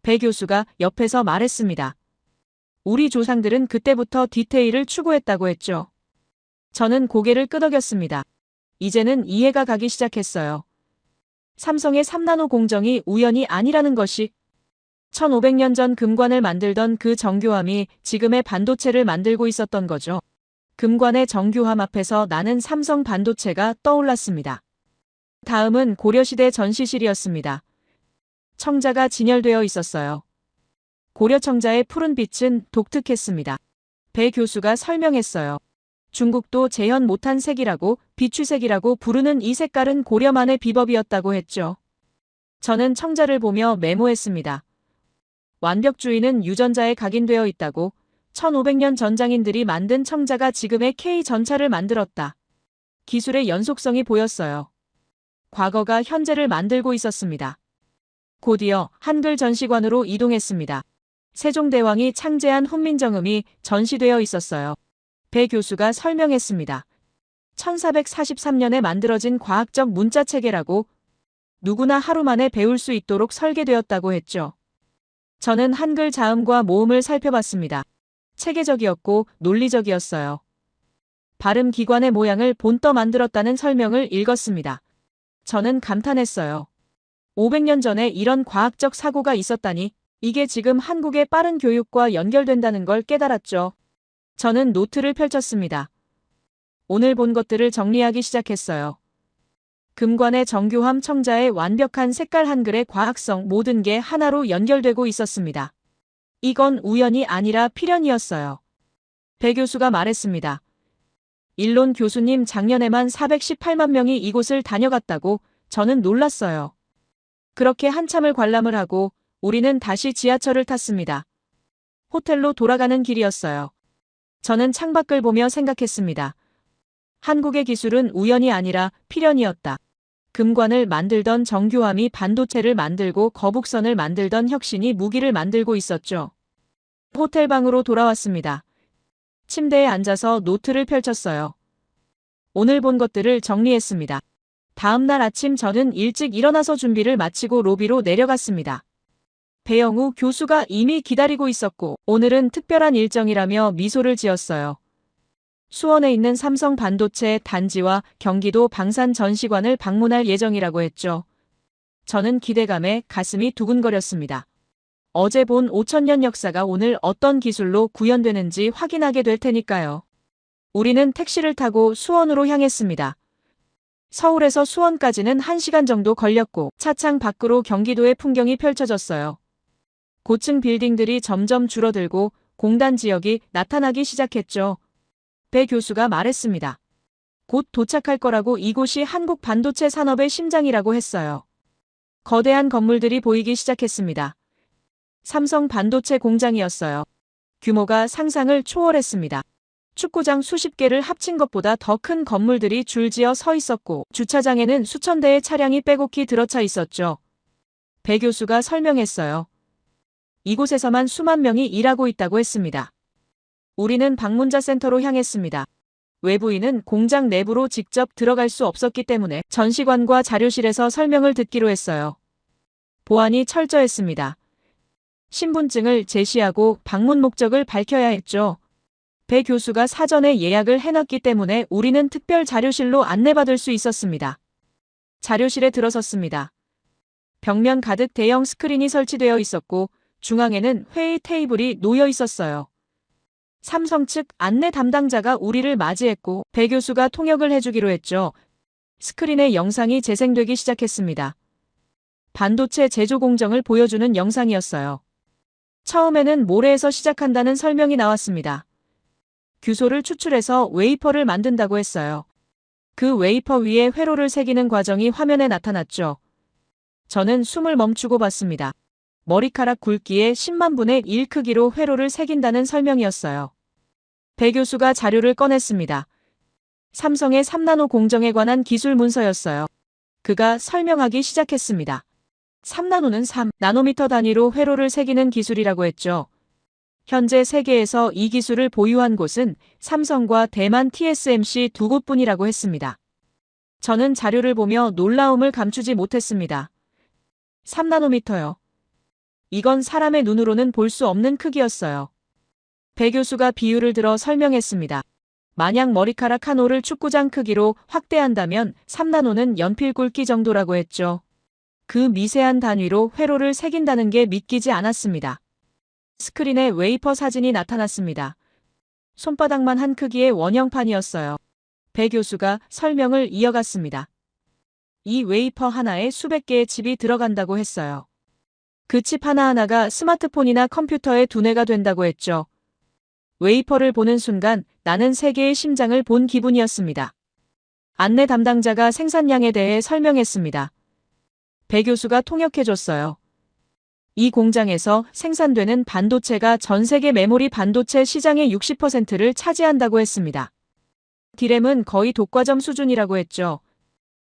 배 교수가 옆에서 말했습니다. 우리 조상들은 그때부터 디테일을 추구했다고 했죠. 저는 고개를 끄덕였습니다. 이제는 이해가 가기 시작했어요. 삼성의 3나노 공정이 우연이 아니라는 것이 1500년 전 금관을 만들던 그 정교함이 지금의 반도체를 만들고 있었던 거죠. 금관의 정교함 앞에서 나는 삼성 반도체가 떠올랐습니다. 다음은 고려시대 전시실이었습니다. 청자가 진열되어 있었어요. 고려 청자의 푸른 빛은 독특했습니다. 배 교수가 설명했어요. 중국도 재현 못한 색이라고 비추색이라고 부르는 이 색깔은 고려만의 비법이었다고 했죠. 저는 청자를 보며 메모했습니다. 완벽주의는 유전자에 각인되어 있다고 1500년 전장인들이 만든 청자가 지금의 K전차를 만들었다. 기술의 연속성이 보였어요. 과거가 현재를 만들고 있었습니다. 곧이어 한글 전시관으로 이동했습니다. 세종대왕이 창제한 훈민정음이 전시되어 있었어요. 배 교수가 설명했습니다. 1443년에 만들어진 과학적 문자체계라고 누구나 하루 만에 배울 수 있도록 설계되었다고 했죠. 저는 한글 자음과 모음을 살펴봤습니다. 체계적이었고 논리적이었어요. 발음 기관의 모양을 본떠 만들었다는 설명을 읽었습니다. 저는 감탄했어요. 500년 전에 이런 과학적 사고가 있었다니, 이게 지금 한국의 빠른 교육과 연결된다는 걸 깨달았죠. 저는 노트를 펼쳤습니다. 오늘 본 것들을 정리하기 시작했어요. 금관의 정교함, 청자의 완벽한 색깔, 한글의 과학성, 모든 게 하나로 연결되고 있었습니다. 이건 우연이 아니라 필연이었어요. 배 교수가 말했습니다. 일론 교수님, 작년에만 418만 명이 이곳을 다녀갔다고. 저는 놀랐어요. 그렇게 한참을 관람을 하고 우리는 다시 지하철을 탔습니다. 호텔로 돌아가는 길이었어요. 저는 창밖을 보며 생각했습니다. 한국의 기술은 우연이 아니라 필연이었다. 금관을 만들던 정교함이 반도체를 만들고 거북선을 만들던 혁신이 무기를 만들고 있었죠. 호텔 방으로 돌아왔습니다. 침대에 앉아서 노트를 펼쳤어요. 오늘 본 것들을 정리했습니다. 다음 날 아침 저는 일찍 일어나서 준비를 마치고 로비로 내려갔습니다. 배영우 교수가 이미 기다리고 있었고 오늘은 특별한 일정이라며 미소를 지었어요. 수원에 있는 삼성 반도체 단지와 경기도 방산 전시관을 방문할 예정이라고 했죠. 저는 기대감에 가슴이 두근거렸습니다. 어제 본 5000년 역사가 오늘 어떤 기술로 구현되는지 확인하게 될 테니까요. 우리는 택시를 타고 수원으로 향했습니다. 서울에서 수원까지는 1시간 정도 걸렸고 차창 밖으로 경기도의 풍경이 펼쳐졌어요. 고층 빌딩들이 점점 줄어들고 공단 지역이 나타나기 시작했죠. 배 교수가 말했습니다. 곧 도착할 거라고. 이곳이 한국 반도체 산업의 심장이라고 했어요. 거대한 건물들이 보이기 시작했습니다. 삼성 반도체 공장이었어요. 규모가 상상을 초월했습니다. 축구장 수십 개를 합친 것보다 더 큰 건물들이 줄지어 서 있었고 주차장에는 수천 대의 차량이 빼곡히 들어차 있었죠. 배 교수가 설명했어요. 이곳에서만 수만 명이 일하고 있다고 했습니다. 우리는 방문자 센터로 향했습니다. 외부인은 공장 내부로 직접 들어갈 수 없었기 때문에 전시관과 자료실에서 설명을 듣기로 했어요. 보안이 철저했습니다. 신분증을 제시하고 방문 목적을 밝혀야 했죠. 배 교수가 사전에 예약을 해놨기 때문에 우리는 특별 자료실로 안내받을 수 있었습니다. 자료실에 들어섰습니다. 벽면 가득 대형 스크린이 설치되어 있었고 중앙에는 회의 테이블이 놓여 있었어요. 삼성 측 안내 담당자가 우리를 맞이했고 배 교수가 통역을 해주기로 했죠. 스크린에 영상이 재생되기 시작했습니다. 반도체 제조 공정을 보여주는 영상이었어요. 처음에는 모래에서 시작한다는 설명이 나왔습니다. 규소를 추출해서 웨이퍼를 만든다고 했어요. 그 웨이퍼 위에 회로를 새기는 과정이 화면에 나타났죠. 저는 숨을 멈추고 봤습니다. 머리카락 굵기의 10만 분의 1 크기로 회로를 새긴다는 설명이었어요. 배 교수가 자료를 꺼냈습니다. 삼성의 3나노 공정에 관한 기술 문서였어요. 그가 설명하기 시작했습니다. 3나노는 3나노미터 단위로 회로를 새기는 기술이라고 했죠. 현재 세계에서 이 기술을 보유한 곳은 삼성과 대만 TSMC 두 곳뿐이라고 했습니다. 저는 자료를 보며 놀라움을 감추지 못했습니다. 3나노미터요. 이건 사람의 눈으로는 볼 수 없는 크기였어요. 배 교수가 비유를 들어 설명했습니다. 만약 머리카락 한 올을 축구장 크기로 확대한다면 3나노는 연필 굵기 정도라고 했죠. 그 미세한 단위로 회로를 새긴다는 게 믿기지 않았습니다. 스크린에 웨이퍼 사진이 나타났습니다. 손바닥만 한 크기의 원형판이었어요. 배 교수가 설명을 이어갔습니다. 이 웨이퍼 하나에 수백 개의 칩이 들어간다고 했어요. 그 칩 하나하나가 스마트폰이나 컴퓨터의 두뇌가 된다고 했죠. 웨이퍼를 보는 순간 나는 세계의 심장을 본 기분이었습니다. 안내 담당자가 생산량에 대해 설명했습니다. 배 교수가 통역해줬어요. 이 공장에서 생산되는 반도체가 전 세계 메모리 반도체 시장의 60%를 차지한다고 했습니다. 디램은 거의 독과점 수준이라고 했죠.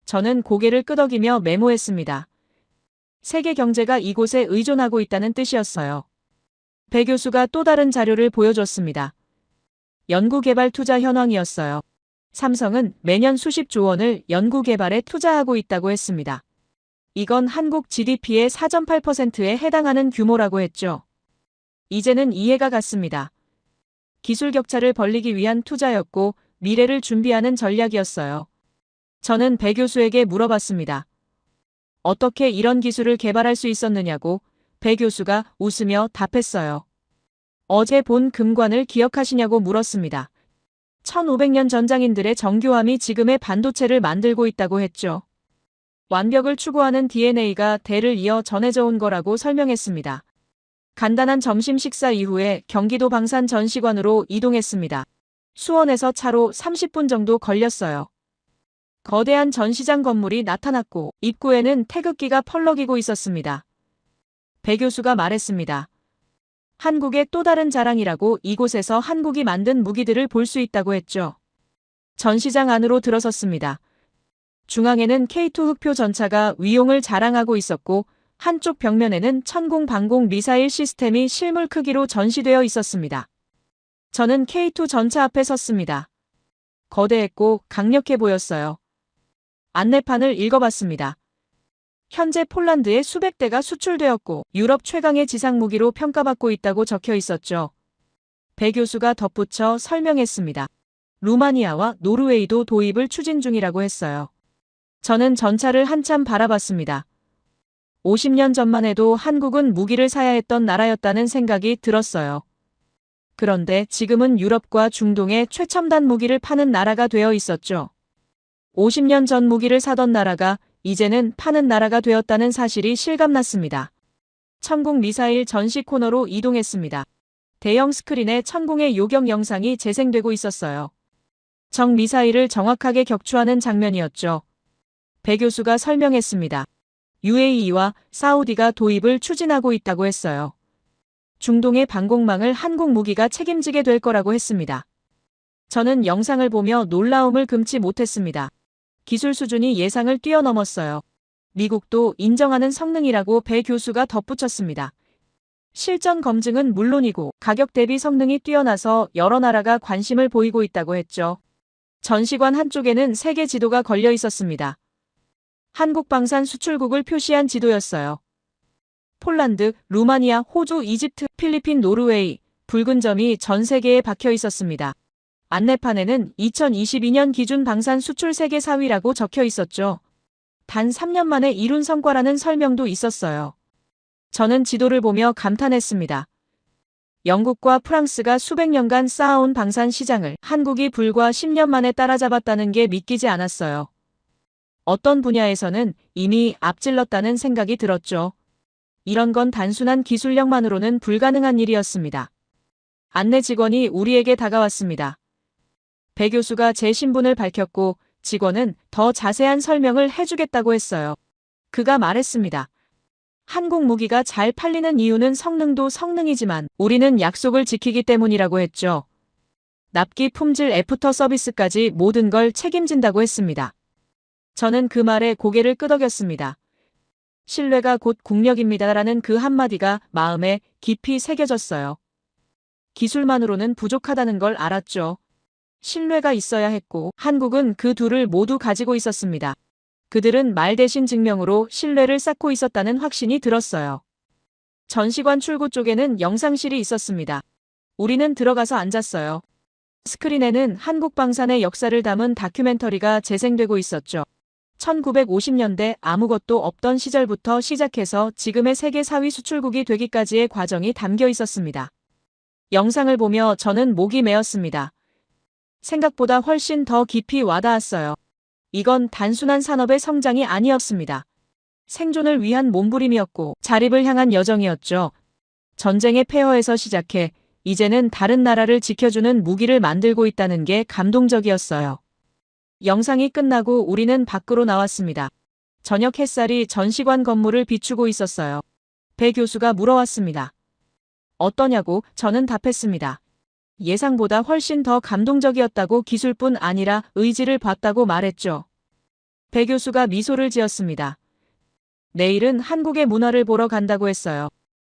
저는 고개를 끄덕이며 메모했습니다. 세계 경제가 이곳에 의존하고 있다는 뜻이었어요. 배 교수가 또 다른 자료를 보여줬습니다. 연구개발 투자 현황이었어요. 삼성은 매년 수십조 원을 연구개발에 투자하고 있다고 했습니다. 이건 한국 GDP의 4.8%에 해당하는 규모라고 했죠. 이제는 이해가 갔습니다. 기술 격차를 벌리기 위한 투자였고 미래를 준비하는 전략이었어요. 저는 배 교수에게 물어봤습니다. 어떻게 이런 기술을 개발할 수 있었느냐고. 배 교수가 웃으며 답했어요. 어제 본 금관을 기억하시냐고 물었습니다. 1500년 전장인들의 정교함이 지금의 반도체를 만들고 있다고 했죠. 완벽을 추구하는 DNA가 대를 이어 전해져 온 거라고 설명했습니다. 간단한 점심 식사 이후에 경기도 방산 전시관으로 이동했습니다. 수원에서 차로 30분 정도 걸렸어요. 거대한 전시장 건물이 나타났고 입구에는 태극기가 펄럭이고 있었습니다. 배 교수가 말했습니다. 한국의 또 다른 자랑이라고 이곳에서 한국이 만든 무기들을 볼 수 있다고 했죠. 전시장 안으로 들어섰습니다. 중앙에는 K2 흑표 전차가 위용을 자랑하고 있었고 한쪽 벽면에는 천공 방공 미사일 시스템이 실물 크기로 전시되어 있었습니다. 저는 K2 전차 앞에 섰습니다. 거대했고 강력해 보였어요. 안내판을 읽어봤습니다. 현재 폴란드에 수백 대가 수출되었고 유럽 최강의 지상 무기로 평가받고 있다고 적혀 있었죠. 배 교수가 덧붙여 설명했습니다. 루마니아와 노르웨이도 도입을 추진 중이라고 했어요. 저는 전차를 한참 바라봤습니다. 50년 전만 해도 한국은 무기를 사야 했던 나라였다는 생각이 들었어요. 그런데 지금은 유럽과 중동에 최첨단 무기를 파는 나라가 되어 있었죠. 50년 전 무기를 사던 나라가 이제는 파는 나라가 되었다는 사실이 실감났습니다. 천공 미사일 전시 코너로 이동했습니다. 대형 스크린에 천공의 요격 영상이 재생되고 있었어요. 적 미사일을 정확하게 격추하는 장면이었죠. 배 교수가 설명했습니다. UAE와 사우디가 도입을 추진하고 있다고 했어요. 중동의 방공망을 한국 무기가 책임지게 될 거라고 했습니다. 저는 영상을 보며 놀라움을 금치 못했습니다. 기술 수준이 예상을 뛰어넘었어요. 미국도 인정하는 성능이라고 배 교수가 덧붙였습니다. 실전 검증은 물론이고 가격 대비 성능이 뛰어나서 여러 나라가 관심을 보이고 있다고 했죠. 전시관 한쪽에는 세계 지도가 걸려 있었습니다. 한국 방산 수출국을 표시한 지도였어요. 폴란드, 루마니아, 호주, 이집트, 필리핀, 노르웨이, 붉은 점이 전 세계에 박혀 있었습니다. 안내판에는 2022년 기준 방산 수출 세계 4위라고 적혀 있었죠. 단 3년 만에 이룬 성과라는 설명도 있었어요. 저는 지도를 보며 감탄했습니다. 영국과 프랑스가 수백 년간 쌓아온 방산 시장을 한국이 불과 10년 만에 따라잡았다는 게 믿기지 않았어요. 어떤 분야에서는 이미 앞질렀다는 생각이 들었죠. 이런 건 단순한 기술력만으로는 불가능한 일이었습니다. 안내 직원이 우리에게 다가왔습니다. 배 교수가 제 신분을 밝혔고 직원은 더 자세한 설명을 해주겠다고 했어요. 그가 말했습니다. 한국 무기가 잘 팔리는 이유는 성능도 성능이지만 우리는 약속을 지키기 때문이라고 했죠. 납기, 품질, 애프터 서비스까지 모든 걸 책임진다고 했습니다. 저는 그 말에 고개를 끄덕였습니다. 신뢰가 곧 국력입니다라는 그 한마디가 마음에 깊이 새겨졌어요. 기술만으로는 부족하다는 걸 알았죠. 신뢰가 있어야 했고 한국은 그 둘을 모두 가지고 있었습니다. 그들은 말 대신 증명으로 신뢰를 쌓고 있었다는 확신이 들었어요. 전시관 출구 쪽에는 영상실이 있었습니다. 우리는 들어가서 앉았어요. 스크린에는 한국 방산의 역사를 담은 다큐멘터리가 재생되고 있었죠. 1950년대 아무것도 없던 시절부터 시작해서 지금의 세계 4위 수출국이 되기까지의 과정이 담겨 있었습니다. 영상을 보며 저는 목이 메었습니다. 생각보다 훨씬 더 깊이 와닿았어요. 이건 단순한 산업의 성장이 아니었습니다. 생존을 위한 몸부림이었고 자립을 향한 여정이었죠. 전쟁의 폐허에서 시작해 이제는 다른 나라를 지켜주는 무기를 만들고 있다는 게 감동적이었어요. 영상이 끝나고 우리는 밖으로 나왔습니다. 저녁 햇살이 전시관 건물을 비추고 있었어요. 배 교수가 물어왔습니다. 어떠냐고 저는 답했습니다. 예상보다 훨씬 더 감동적이었다고 기술뿐 아니라 의지를 봤다고 말했죠. 배 교수가 미소를 지었습니다. 내일은 한국의 문화를 보러 간다고 했어요.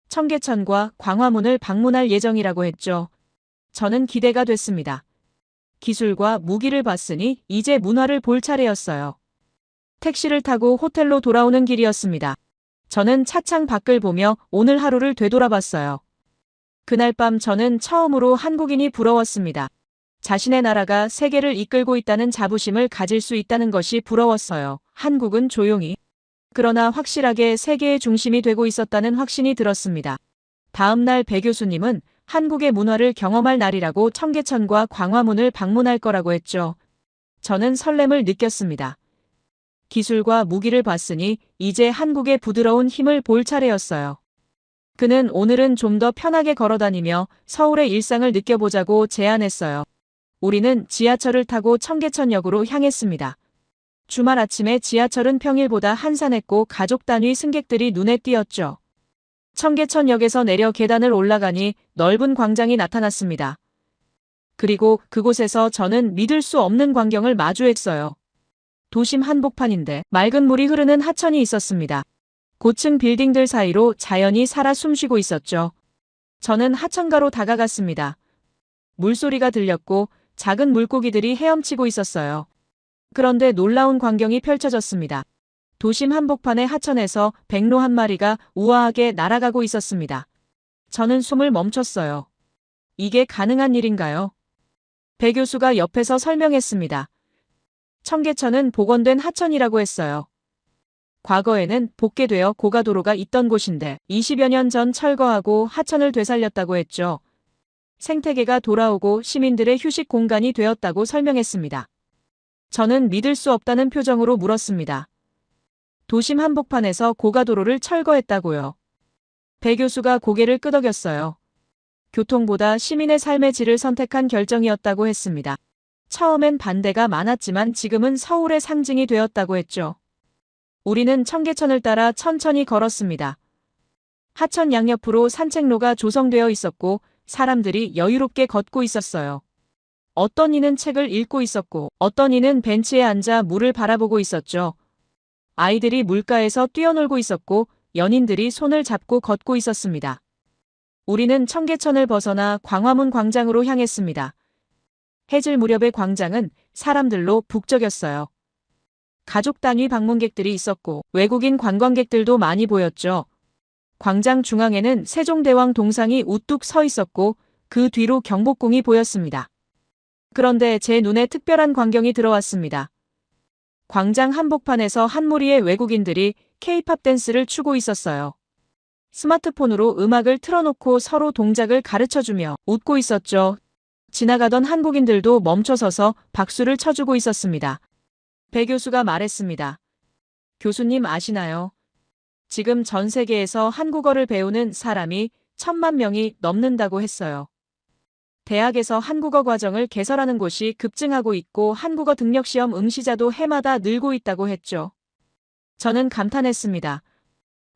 청계천과 광화문을 방문할 예정이라고 했죠. 저는 기대가 됐습니다. 기술과 무기를 봤으니 이제 문화를 볼 차례였어요. 택시를 타고 호텔로 돌아오는 길이었습니다. 저는 차창 밖을 보며 오늘 하루를 되돌아봤어요. 그날 밤 저는 처음으로 한국인이 부러웠습니다. 자신의 나라가 세계를 이끌고 있다는 자부심을 가질 수 있다는 것이 부러웠어요. 한국은 조용히, 그러나 확실하게 세계의 중심이 되고 있었다는 확신이 들었습니다. 다음 날 배 교수님은 한국의 문화를 경험할 날이라고 청계천과 광화문을 방문할 거라고 했죠. 저는 설렘을 느꼈습니다. 기술과 무기를 봤으니 이제 한국의 부드러운 힘을 볼 차례였어요. 그는 오늘은 좀 더 편하게 걸어다니며 서울의 일상을 느껴보자고 제안했어요. 우리는 지하철을 타고 청계천역으로 향했습니다. 주말 아침에 지하철은 평일보다 한산했고 가족 단위 승객들이 눈에 띄었죠. 청계천역에서 내려 계단을 올라가니 넓은 광장이 나타났습니다. 그리고 그곳에서 저는 믿을 수 없는 광경을 마주했어요. 도심 한복판인데 맑은 물이 흐르는 하천이 있었습니다. 고층 빌딩들 사이로 자연이 살아 숨쉬고 있었죠. 저는 하천가로 다가갔습니다. 물소리가 들렸고 작은 물고기들이 헤엄치고 있었어요. 그런데 놀라운 광경이 펼쳐졌습니다. 도심 한복판의 하천에서 백로 한 마리가 우아하게 날아가고 있었습니다. 저는 숨을 멈췄어요. 이게 가능한 일인가요? 배 교수가 옆에서 설명했습니다. 청계천은 복원된 하천이라고 했어요. 과거에는 복개되어 고가도로가 있던 곳인데 20여 년 전 철거하고 하천을 되살렸다고 했죠. 생태계가 돌아오고 시민들의 휴식 공간이 되었다고 설명했습니다. 저는 믿을 수 없다는 표정으로 물었습니다. 도심 한복판에서 고가도로를 철거했다고요. 배 교수가 고개를 끄덕였어요. 교통보다 시민의 삶의 질을 선택한 결정이었다고 했습니다. 처음엔 반대가 많았지만 지금은 서울의 상징이 되었다고 했죠. 우리는 청계천을 따라 천천히 걸었습니다. 하천 양옆으로 산책로가 조성되어 있었고 사람들이 여유롭게 걷고 있었어요. 어떤 이는 책을 읽고 있었고 어떤 이는 벤치에 앉아 물을 바라보고 있었죠. 아이들이 물가에서 뛰어놀고 있었고 연인들이 손을 잡고 걷고 있었습니다. 우리는 청계천을 벗어나 광화문 광장으로 향했습니다. 해질 무렵의 광장은 사람들로 북적였어요. 가족 단위 방문객들이 있었고 외국인 관광객들도 많이 보였죠. 광장 중앙에는 세종대왕 동상이 우뚝 서 있었고 그 뒤로 경복궁이 보였습니다. 그런데 제 눈에 특별한 광경이 들어왔습니다. 광장 한복판에서 한 무리의 외국인들이 K-팝 댄스를 추고 있었어요. 스마트폰으로 음악을 틀어놓고 서로 동작을 가르쳐주며 웃고 있었죠. 지나가던 한국인들도 멈춰서서 박수를 쳐주고 있었습니다. 배 교수가 말했습니다. 교수님 아시나요? 지금 전 세계에서 한국어를 배우는 사람이 1,000만 명이 넘는다고 했어요. 대학에서 한국어 과정을 개설하는 곳이 급증하고 있고 한국어 등록시험 응시자도 해마다 늘고 있다고 했죠. 저는 감탄했습니다.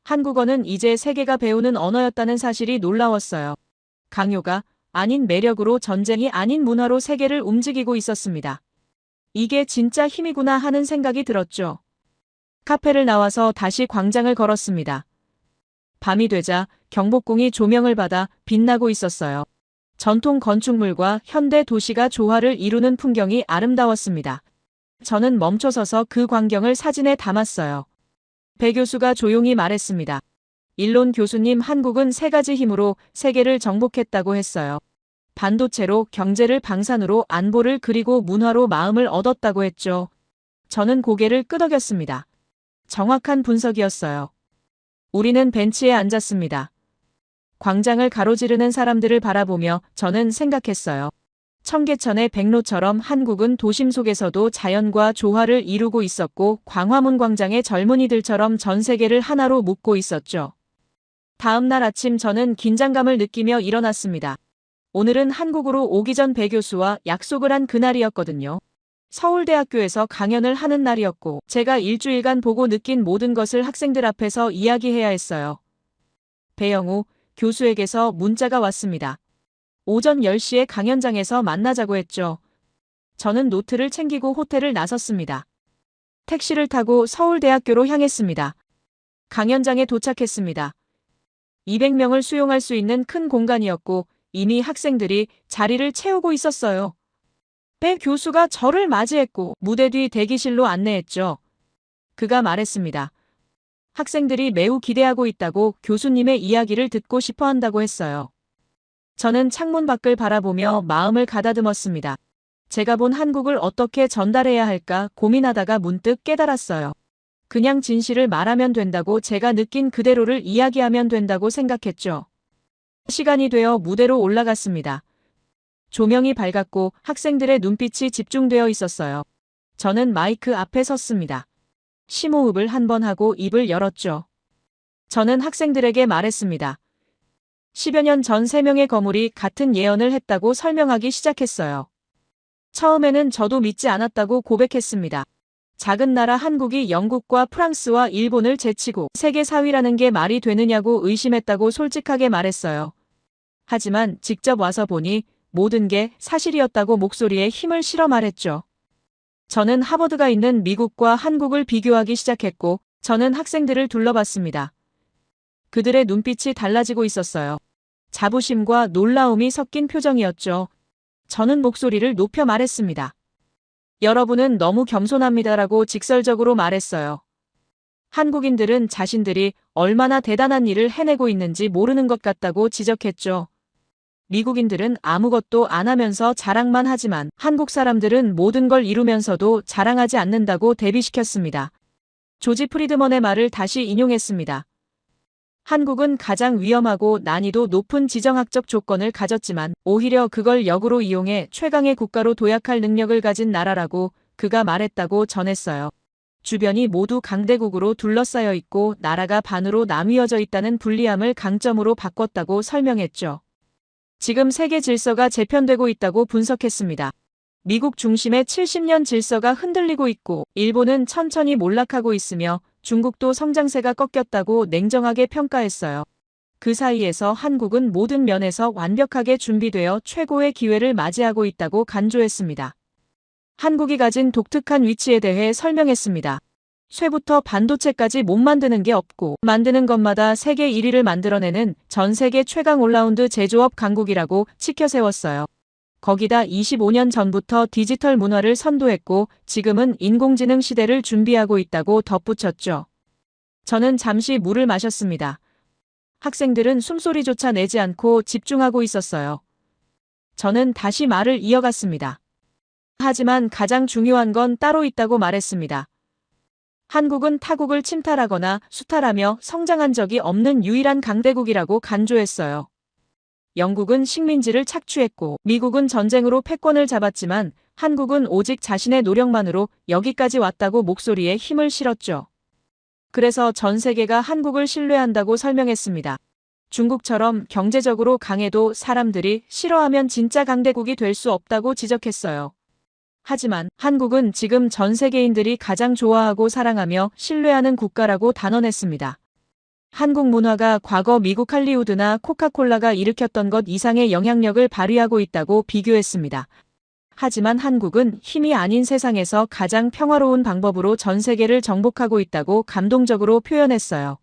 한국어는 이제 세계가 배우는 언어였다는 사실이 놀라웠어요. 강요가 아닌 매력으로, 전쟁이 아닌 문화로 세계를 움직이고 있었습니다. 이게 진짜 힘이구나 하는 생각이 들었죠. 카페를 나와서 다시 광장을 걸었습니다. 밤이 되자 경복궁이 조명을 받아 빛나고 있었어요. 전통 건축물과 현대 도시가 조화를 이루는 풍경이 아름다웠습니다. 저는 멈춰서서 그 광경을 사진에 담았어요. 배 교수가 조용히 말했습니다. 일론 교수님, 한국은 세 가지 힘으로 세계를 정복했다고 했어요. 반도체로, 경제를, 방산으로, 안보를, 그리고 문화로 마음을 얻었다고 했죠. 저는 고개를 끄덕였습니다. 정확한 분석이었어요. 우리는 벤치에 앉았습니다. 광장을 가로지르는 사람들을 바라보며 저는 생각했어요. 청계천의 백로처럼 한국은 도심 속에서도 자연과 조화를 이루고 있었고, 광화문 광장의 젊은이들처럼 전 세계를 하나로 묶고 있었죠. 다음 날 아침 저는 긴장감을 느끼며 일어났습니다. 오늘은 한국으로 오기 전 배 교수와 약속을 한 그날이었거든요. 서울대학교에서 강연을 하는 날이었고, 제가 일주일간 보고 느낀 모든 것을 학생들 앞에서 이야기해야 했어요. 배영우 교수에게서 문자가 왔습니다. 오전 10시에 강연장에서 만나자고 했죠. 저는 노트를 챙기고 호텔을 나섰습니다. 택시를 타고 서울대학교로 향했습니다. 강연장에 도착했습니다. 200명을 수용할 수 있는 큰 공간이었고, 이미 학생들이 자리를 채우고 있었어요. 배 교수가 저를 맞이했고 무대 뒤 대기실로 안내했죠. 그가 말했습니다. 학생들이 매우 기대하고 있다고, 교수님의 이야기를 듣고 싶어 한다고 했어요. 저는 창문 밖을 바라보며 마음을 가다듬었습니다. 제가 본 한국을 어떻게 전달해야 할까 고민하다가 문득 깨달았어요. 그냥 진실을 말하면 된다고, 제가 느낀 그대로를 이야기하면 된다고 생각했죠. 시간이 되어 무대로 올라갔습니다. 조명이 밝았고 학생들의 눈빛이 집중되어 있었어요. 저는 마이크 앞에 섰습니다. 심호흡을 한 번 하고 입을 열었죠. 저는 학생들에게 말했습니다. 10여 년 전 3명의 거물이 같은 예언을 했다고 설명하기 시작했어요. 처음에는 저도 믿지 않았다고 고백했습니다. 작은 나라 한국이 영국과 프랑스와 일본을 제치고 세계 4위라는 게 말이 되느냐고 의심했다고 솔직하게 말했어요. 하지만 직접 와서 보니 모든 게 사실이었다고 목소리에 힘을 실어 말했죠. 저는 하버드가 있는 미국과 한국을 비교하기 시작했고, 저는 학생들을 둘러봤습니다. 그들의 눈빛이 달라지고 있었어요. 자부심과 놀라움이 섞인 표정이었죠. 저는 목소리를 높여 말했습니다. 여러분은 너무 겸손합니다라고 직설적으로 말했어요. 한국인들은 자신들이 얼마나 대단한 일을 해내고 있는지 모르는 것 같다고 지적했죠. 미국인들은 아무것도 안 하면서 자랑만 하지만 한국 사람들은 모든 걸 이루면서도 자랑하지 않는다고 대비시켰습니다. 조지 프리드먼의 말을 다시 인용했습니다. 한국은 가장 위험하고 난이도 높은 지정학적 조건을 가졌지만 오히려 그걸 역으로 이용해 최강의 국가로 도약할 능력을 가진 나라라고 그가 말했다고 전했어요. 주변이 모두 강대국으로 둘러싸여 있고 나라가 반으로 나뉘어져 있다는 불리함을 강점으로 바꿨다고 설명했죠. 지금 세계 질서가 재편되고 있다고 분석했습니다. 미국 중심의 70년 질서가 흔들리고 있고 일본은 천천히 몰락하고 있으며 중국도 성장세가 꺾였다고 냉정하게 평가했어요. 그 사이에서 한국은 모든 면에서 완벽하게 준비되어 최고의 기회를 맞이하고 있다고 간조했습니다. 한국이 가진 독특한 위치에 대해 설명했습니다. 쇠부터 반도체까지 못 만드는 게 없고 만드는 것마다 세계 1위를 만들어내는 전 세계 최강 올라운드 제조업 강국이라고 치켜세웠어요. 거기다 25년 전부터 디지털 문화를 선도했고 지금은 인공지능 시대를 준비하고 있다고 덧붙였죠. 저는 잠시 물을 마셨습니다. 학생들은 숨소리조차 내지 않고 집중하고 있었어요. 저는 다시 말을 이어갔습니다. 하지만 가장 중요한 건 따로 있다고 말했습니다. 한국은 타국을 침탈하거나 수탈하며 성장한 적이 없는 유일한 강대국이라고 간조했어요. 영국은 식민지를 착취했고 미국은 전쟁으로 패권을 잡았지만 한국은 오직 자신의 노력만으로 여기까지 왔다고 목소리에 힘을 실었죠. 그래서 전 세계가 한국을 신뢰한다고 설명했습니다. 중국처럼 경제적으로 강해도 사람들이 싫어하면 진짜 강대국이 될 수 없다고 지적했어요. 하지만 한국은 지금 전 세계인들이 가장 좋아하고 사랑하며 신뢰하는 국가라고 단언했습니다. 한국 문화가 과거 미국 할리우드나 코카콜라가 일으켰던 것 이상의 영향력을 발휘하고 있다고 비교했습니다. 하지만 한국은 힘이 아닌 세상에서 가장 평화로운 방법으로 전 세계를 정복하고 있다고 감동적으로 표현했어요.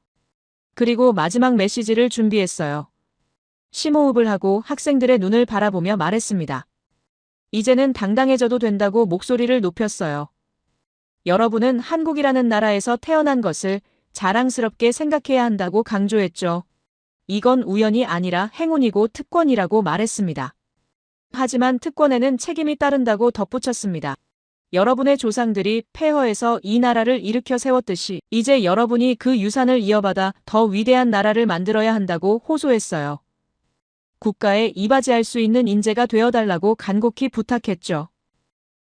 그리고 마지막 메시지를 준비했어요. 심호흡을 하고 학생들의 눈을 바라보며 말했습니다. 이제는 당당해져도 된다고 목소리를 높였어요. 여러분은 한국이라는 나라에서 태어난 것을 자랑스럽게 생각해야 한다고 강조했죠. 이건 우연이 아니라 행운이고 특권이라고 말했습니다. 하지만 특권에는 책임이 따른다고 덧붙였습니다. 여러분의 조상들이 폐허에서 이 나라를 일으켜 세웠듯이 이제 여러분이 그 유산을 이어받아 더 위대한 나라를 만들어야 한다고 호소했어요. 국가에 이바지할 수 있는 인재가 되어달라고 간곡히 부탁했죠.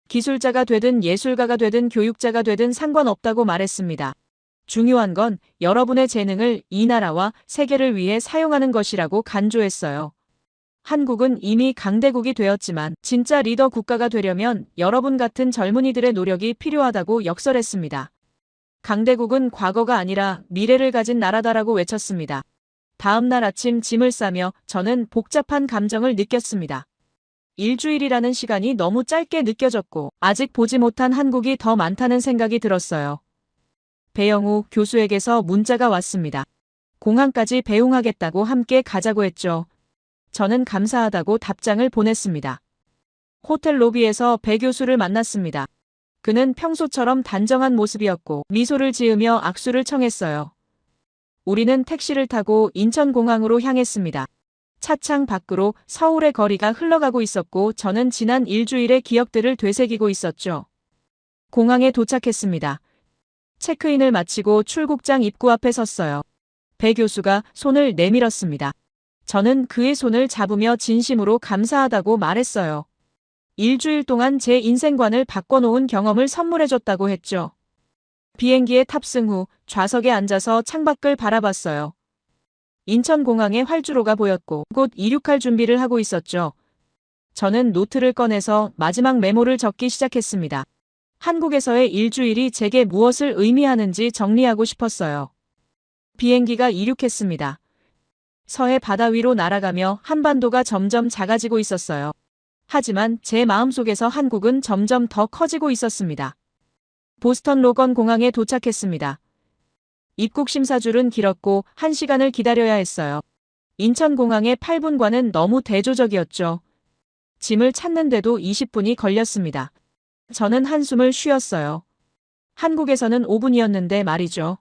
기술자가 되든 예술가가 되든 교육자가 되든 상관없다고 말했습니다. 중요한 건 여러분의 재능을 이 나라와 세계를 위해 사용하는 것이라고 간조했어요. 한국은 이미 강대국이 되었지만 진짜 리더 국가가 되려면 여러분 같은 젊은이들의 노력이 필요하다고 역설했습니다. 강대국은 과거가 아니라 미래를 가진 나라다라고 외쳤습니다. 다음 날 아침 짐을 싸며 저는 복잡한 감정을 느꼈습니다. 일주일이라는 시간이 너무 짧게 느껴졌고 아직 보지 못한 한국이 더 많다는 생각이 들었어요. 배영우 교수에게서 문자가 왔습니다. 공항까지 배웅하겠다고 함께 가자고 했죠. 저는 감사하다고 답장을 보냈습니다. 호텔 로비에서 배 교수를 만났습니다. 그는 평소처럼 단정한 모습이었고 미소를 지으며 악수를 청했어요. 우리는 택시를 타고 인천공항으로 향했습니다. 차창 밖으로 서울의 거리가 흘러가고 있었고 저는 지난 일주일의 기억들을 되새기고 있었죠. 공항에 도착했습니다. 체크인을 마치고 출국장 입구 앞에 섰어요. 배 교수가 손을 내밀었습니다. 저는 그의 손을 잡으며 진심으로 감사하다고 말했어요. 일주일 동안 제 인생관을 바꿔놓은 경험을 선물해줬다고 했죠. 비행기에 탑승 후 좌석에 앉아서 창밖을 바라봤어요. 인천공항에 활주로가 보였고 곧 이륙할 준비를 하고 있었죠. 저는 노트를 꺼내서 마지막 메모를 적기 시작했습니다. 한국에서의 일주일이 제게 무엇을 의미하는지 정리하고 싶었어요. 비행기가 이륙했습니다. 서해 바다 위로 날아가며 한반도가 점점 작아지고 있었어요. 하지만 제 마음속에서 한국은 점점 더 커지고 있었습니다. 보스턴 로건 공항에 도착했습니다. 입국 심사줄은 길었고 1시간을 기다려야 했어요. 인천공항의 8분과는 너무 대조적이었죠. 짐을 찾는데도 20분이 걸렸습니다. 저는 한숨을 쉬었어요. 한국에서는 5분이었는데 말이죠.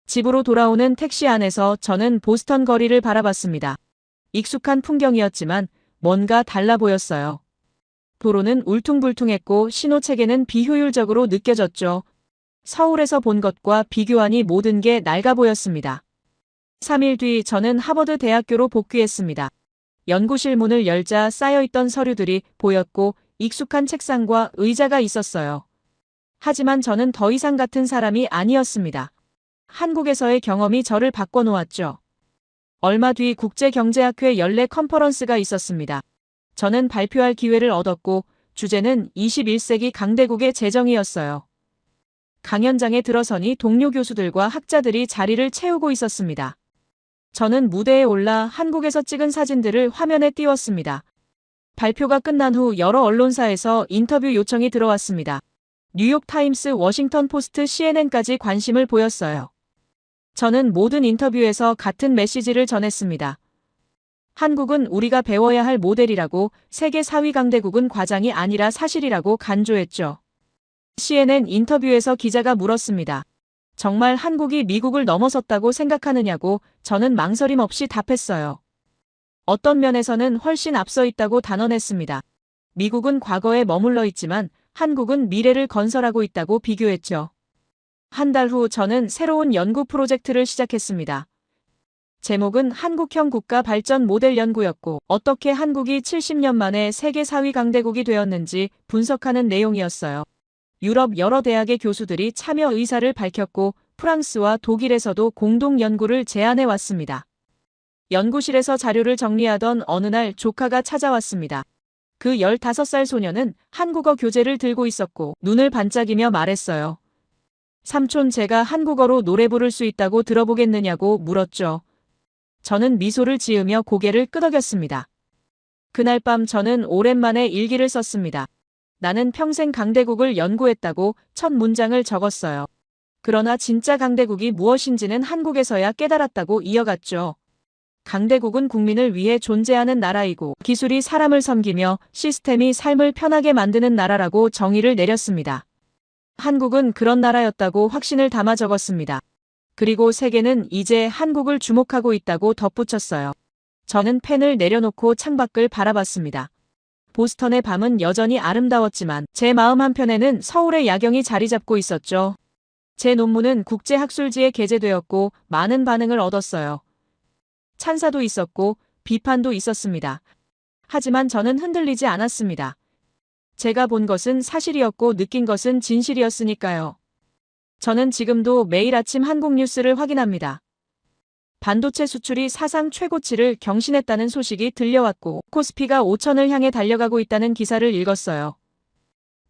집으로 돌아오는 택시 안에서 저는 보스턴 거리를 바라봤습니다. 익숙한 풍경이었지만 뭔가 달라 보였어요. 도로는 울퉁불퉁했고 신호체계는 비효율적으로 느껴졌죠. 서울에서 본 것과 비교하니 모든 게 낡아 보였습니다. 3일 뒤 저는 하버드 대학교로 복귀했습니다. 연구실 문을 열자 쌓여있던 서류들이 보였고 익숙한 책상과 의자가 있었어요. 하지만 저는 더 이상 같은 사람이 아니었습니다. 한국에서의 경험이 저를 바꿔놓았죠. 얼마 뒤 국제경제학회 연례 컨퍼런스가 있었습니다. 저는 발표할 기회를 얻었고 주제는 21세기 강대국의 재정이었어요. 강연장에 들어서니 동료 교수들과 학자들이 자리를 채우고 있었습니다. 저는 무대에 올라 한국에서 찍은 사진들을 화면에 띄웠습니다. 발표가 끝난 후 여러 언론사에서 인터뷰 요청이 들어왔습니다. 뉴욕타임스, 워싱턴 포스트, CNN까지 관심을 보였어요. 저는 모든 인터뷰에서 같은 메시지를 전했습니다. 한국은 우리가 배워야 할 모델이라고, 세계 4위 강대국은 과장이 아니라 사실이라고 간조했죠. CNN 인터뷰에서 기자가 물었습니다. 정말 한국이 미국을 넘어섰다고 생각하느냐고 저는 망설임 없이 답했어요. 어떤 면에서는 훨씬 앞서 있다고 단언했습니다. 미국은 과거에 머물러 있지만 한국은 미래를 건설하고 있다고 비교했죠. 한 달 후 저는 새로운 연구 프로젝트를 시작했습니다. 제목은 한국형 국가 발전 모델 연구였고 어떻게 한국이 70년 만에 세계 4위 강대국이 되었는지 분석하는 내용이었어요. 유럽 여러 대학의 교수들이 참여 의사를 밝혔고 프랑스와 독일에서도 공동 연구를 제안해 왔습니다. 연구실에서 자료를 정리하던 어느 날 조카가 찾아왔습니다. 그 15살 소녀는 한국어 교재를 들고 있었고 눈을 반짝이며 말했어요. 삼촌, 제가 한국어로 노래 부를 수 있다고 들어보겠느냐고 물었죠. 저는 미소를 지으며 고개를 끄덕였습니다. 그날 밤 저는 오랜만에 일기를 썼습니다. 나는 평생 강대국을 연구했다고 첫 문장을 적었어요. 그러나 진짜 강대국이 무엇인지는 한국에서야 깨달았다고 이어갔죠. 강대국은 국민을 위해 존재하는 나라이고 기술이 사람을 섬기며 시스템이 삶을 편하게 만드는 나라라고 정의를 내렸습니다. 한국은 그런 나라였다고 확신을 담아 적었습니다. 그리고 세계는 이제 한국을 주목하고 있다고 덧붙였어요. 저는 펜을 내려놓고 창밖을 바라봤습니다. 보스턴의 밤은 여전히 아름다웠지만 제 마음 한편에는 서울의 야경이 자리 잡고 있었죠. 제 논문은 국제학술지에 게재되었고 많은 반응을 얻었어요. 찬사도 있었고 비판도 있었습니다. 하지만 저는 흔들리지 않았습니다. 제가 본 것은 사실이었고 느낀 것은 진실이었으니까요. 저는 지금도 매일 아침 한국 뉴스를 확인합니다. 반도체 수출이 사상 최고치를 경신했다는 소식이 들려왔고 코스피가 5천을 향해 달려가고 있다는 기사를 읽었어요.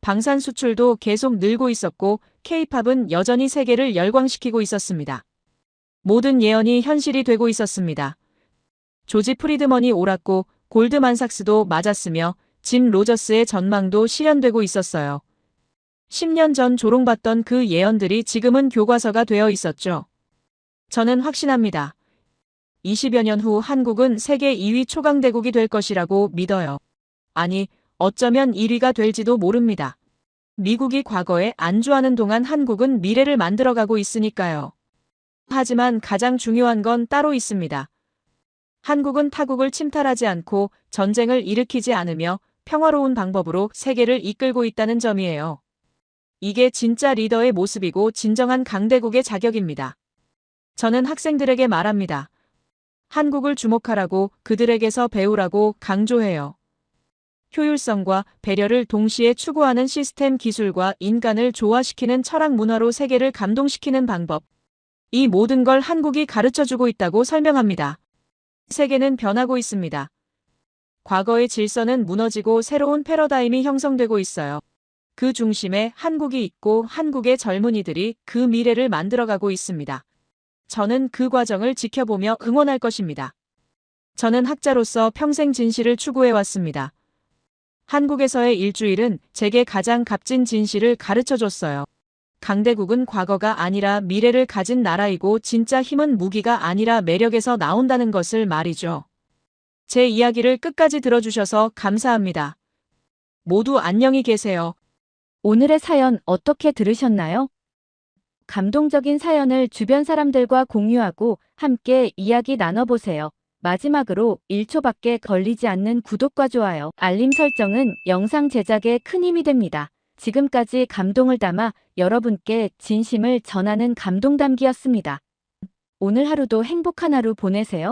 방산 수출도 계속 늘고 있었고 K-팝은 여전히 세계를 열광시키고 있었습니다. 모든 예언이 현실이 되고 있었습니다. 조지 프리드먼이 옳았고 골드만삭스도 맞았으며 짐 로저스의 전망도 실현되고 있었어요. 10년 전 조롱받던 그 예언들이 지금은 교과서가 되어 있었죠. 저는 확신합니다. 20여 년 후 한국은 세계 2위 초강대국이 될 것이라고 믿어요. 아니, 어쩌면 1위가 될지도 모릅니다. 미국이 과거에 안주하는 동안 한국은 미래를 만들어가고 있으니까요. 하지만 가장 중요한 건 따로 있습니다. 한국은 타국을 침탈하지 않고 전쟁을 일으키지 않으며 평화로운 방법으로 세계를 이끌고 있다는 점이에요. 이게 진짜 리더의 모습이고 진정한 강대국의 자격입니다. 저는 학생들에게 말합니다. 한국을 주목하라고, 그들에게서 배우라고 강조해요. 효율성과 배려를 동시에 추구하는 시스템 기술과 인간을 조화시키는 철학 문화로 세계를 감동시키는 방법. 이 모든 걸 한국이 가르쳐주고 있다고 설명합니다. 세계는 변하고 있습니다. 과거의 질서는 무너지고 새로운 패러다임이 형성되고 있어요. 그 중심에 한국이 있고 한국의 젊은이들이 그 미래를 만들어가고 있습니다. 저는 그 과정을 지켜보며 응원할 것입니다. 저는 학자로서 평생 진실을 추구해왔습니다. 한국에서의 일주일은 제게 가장 값진 진실을 가르쳐줬어요. 강대국은 과거가 아니라 미래를 가진 나라이고 진짜 힘은 무기가 아니라 매력에서 나온다는 것을 말이죠. 제 이야기를 끝까지 들어주셔서 감사합니다. 모두 안녕히 계세요. 오늘의 사연 어떻게 들으셨나요? 감동적인 사연을 주변 사람들과 공유하고 함께 이야기 나눠보세요. 마지막으로 1초밖에 걸리지 않는 구독과 좋아요, 알림 설정은 영상 제작에 큰 힘이 됩니다. 지금까지 감동을 담아 여러분께 진심을 전하는 감동담기였습니다. 오늘 하루도 행복한 하루 보내세요.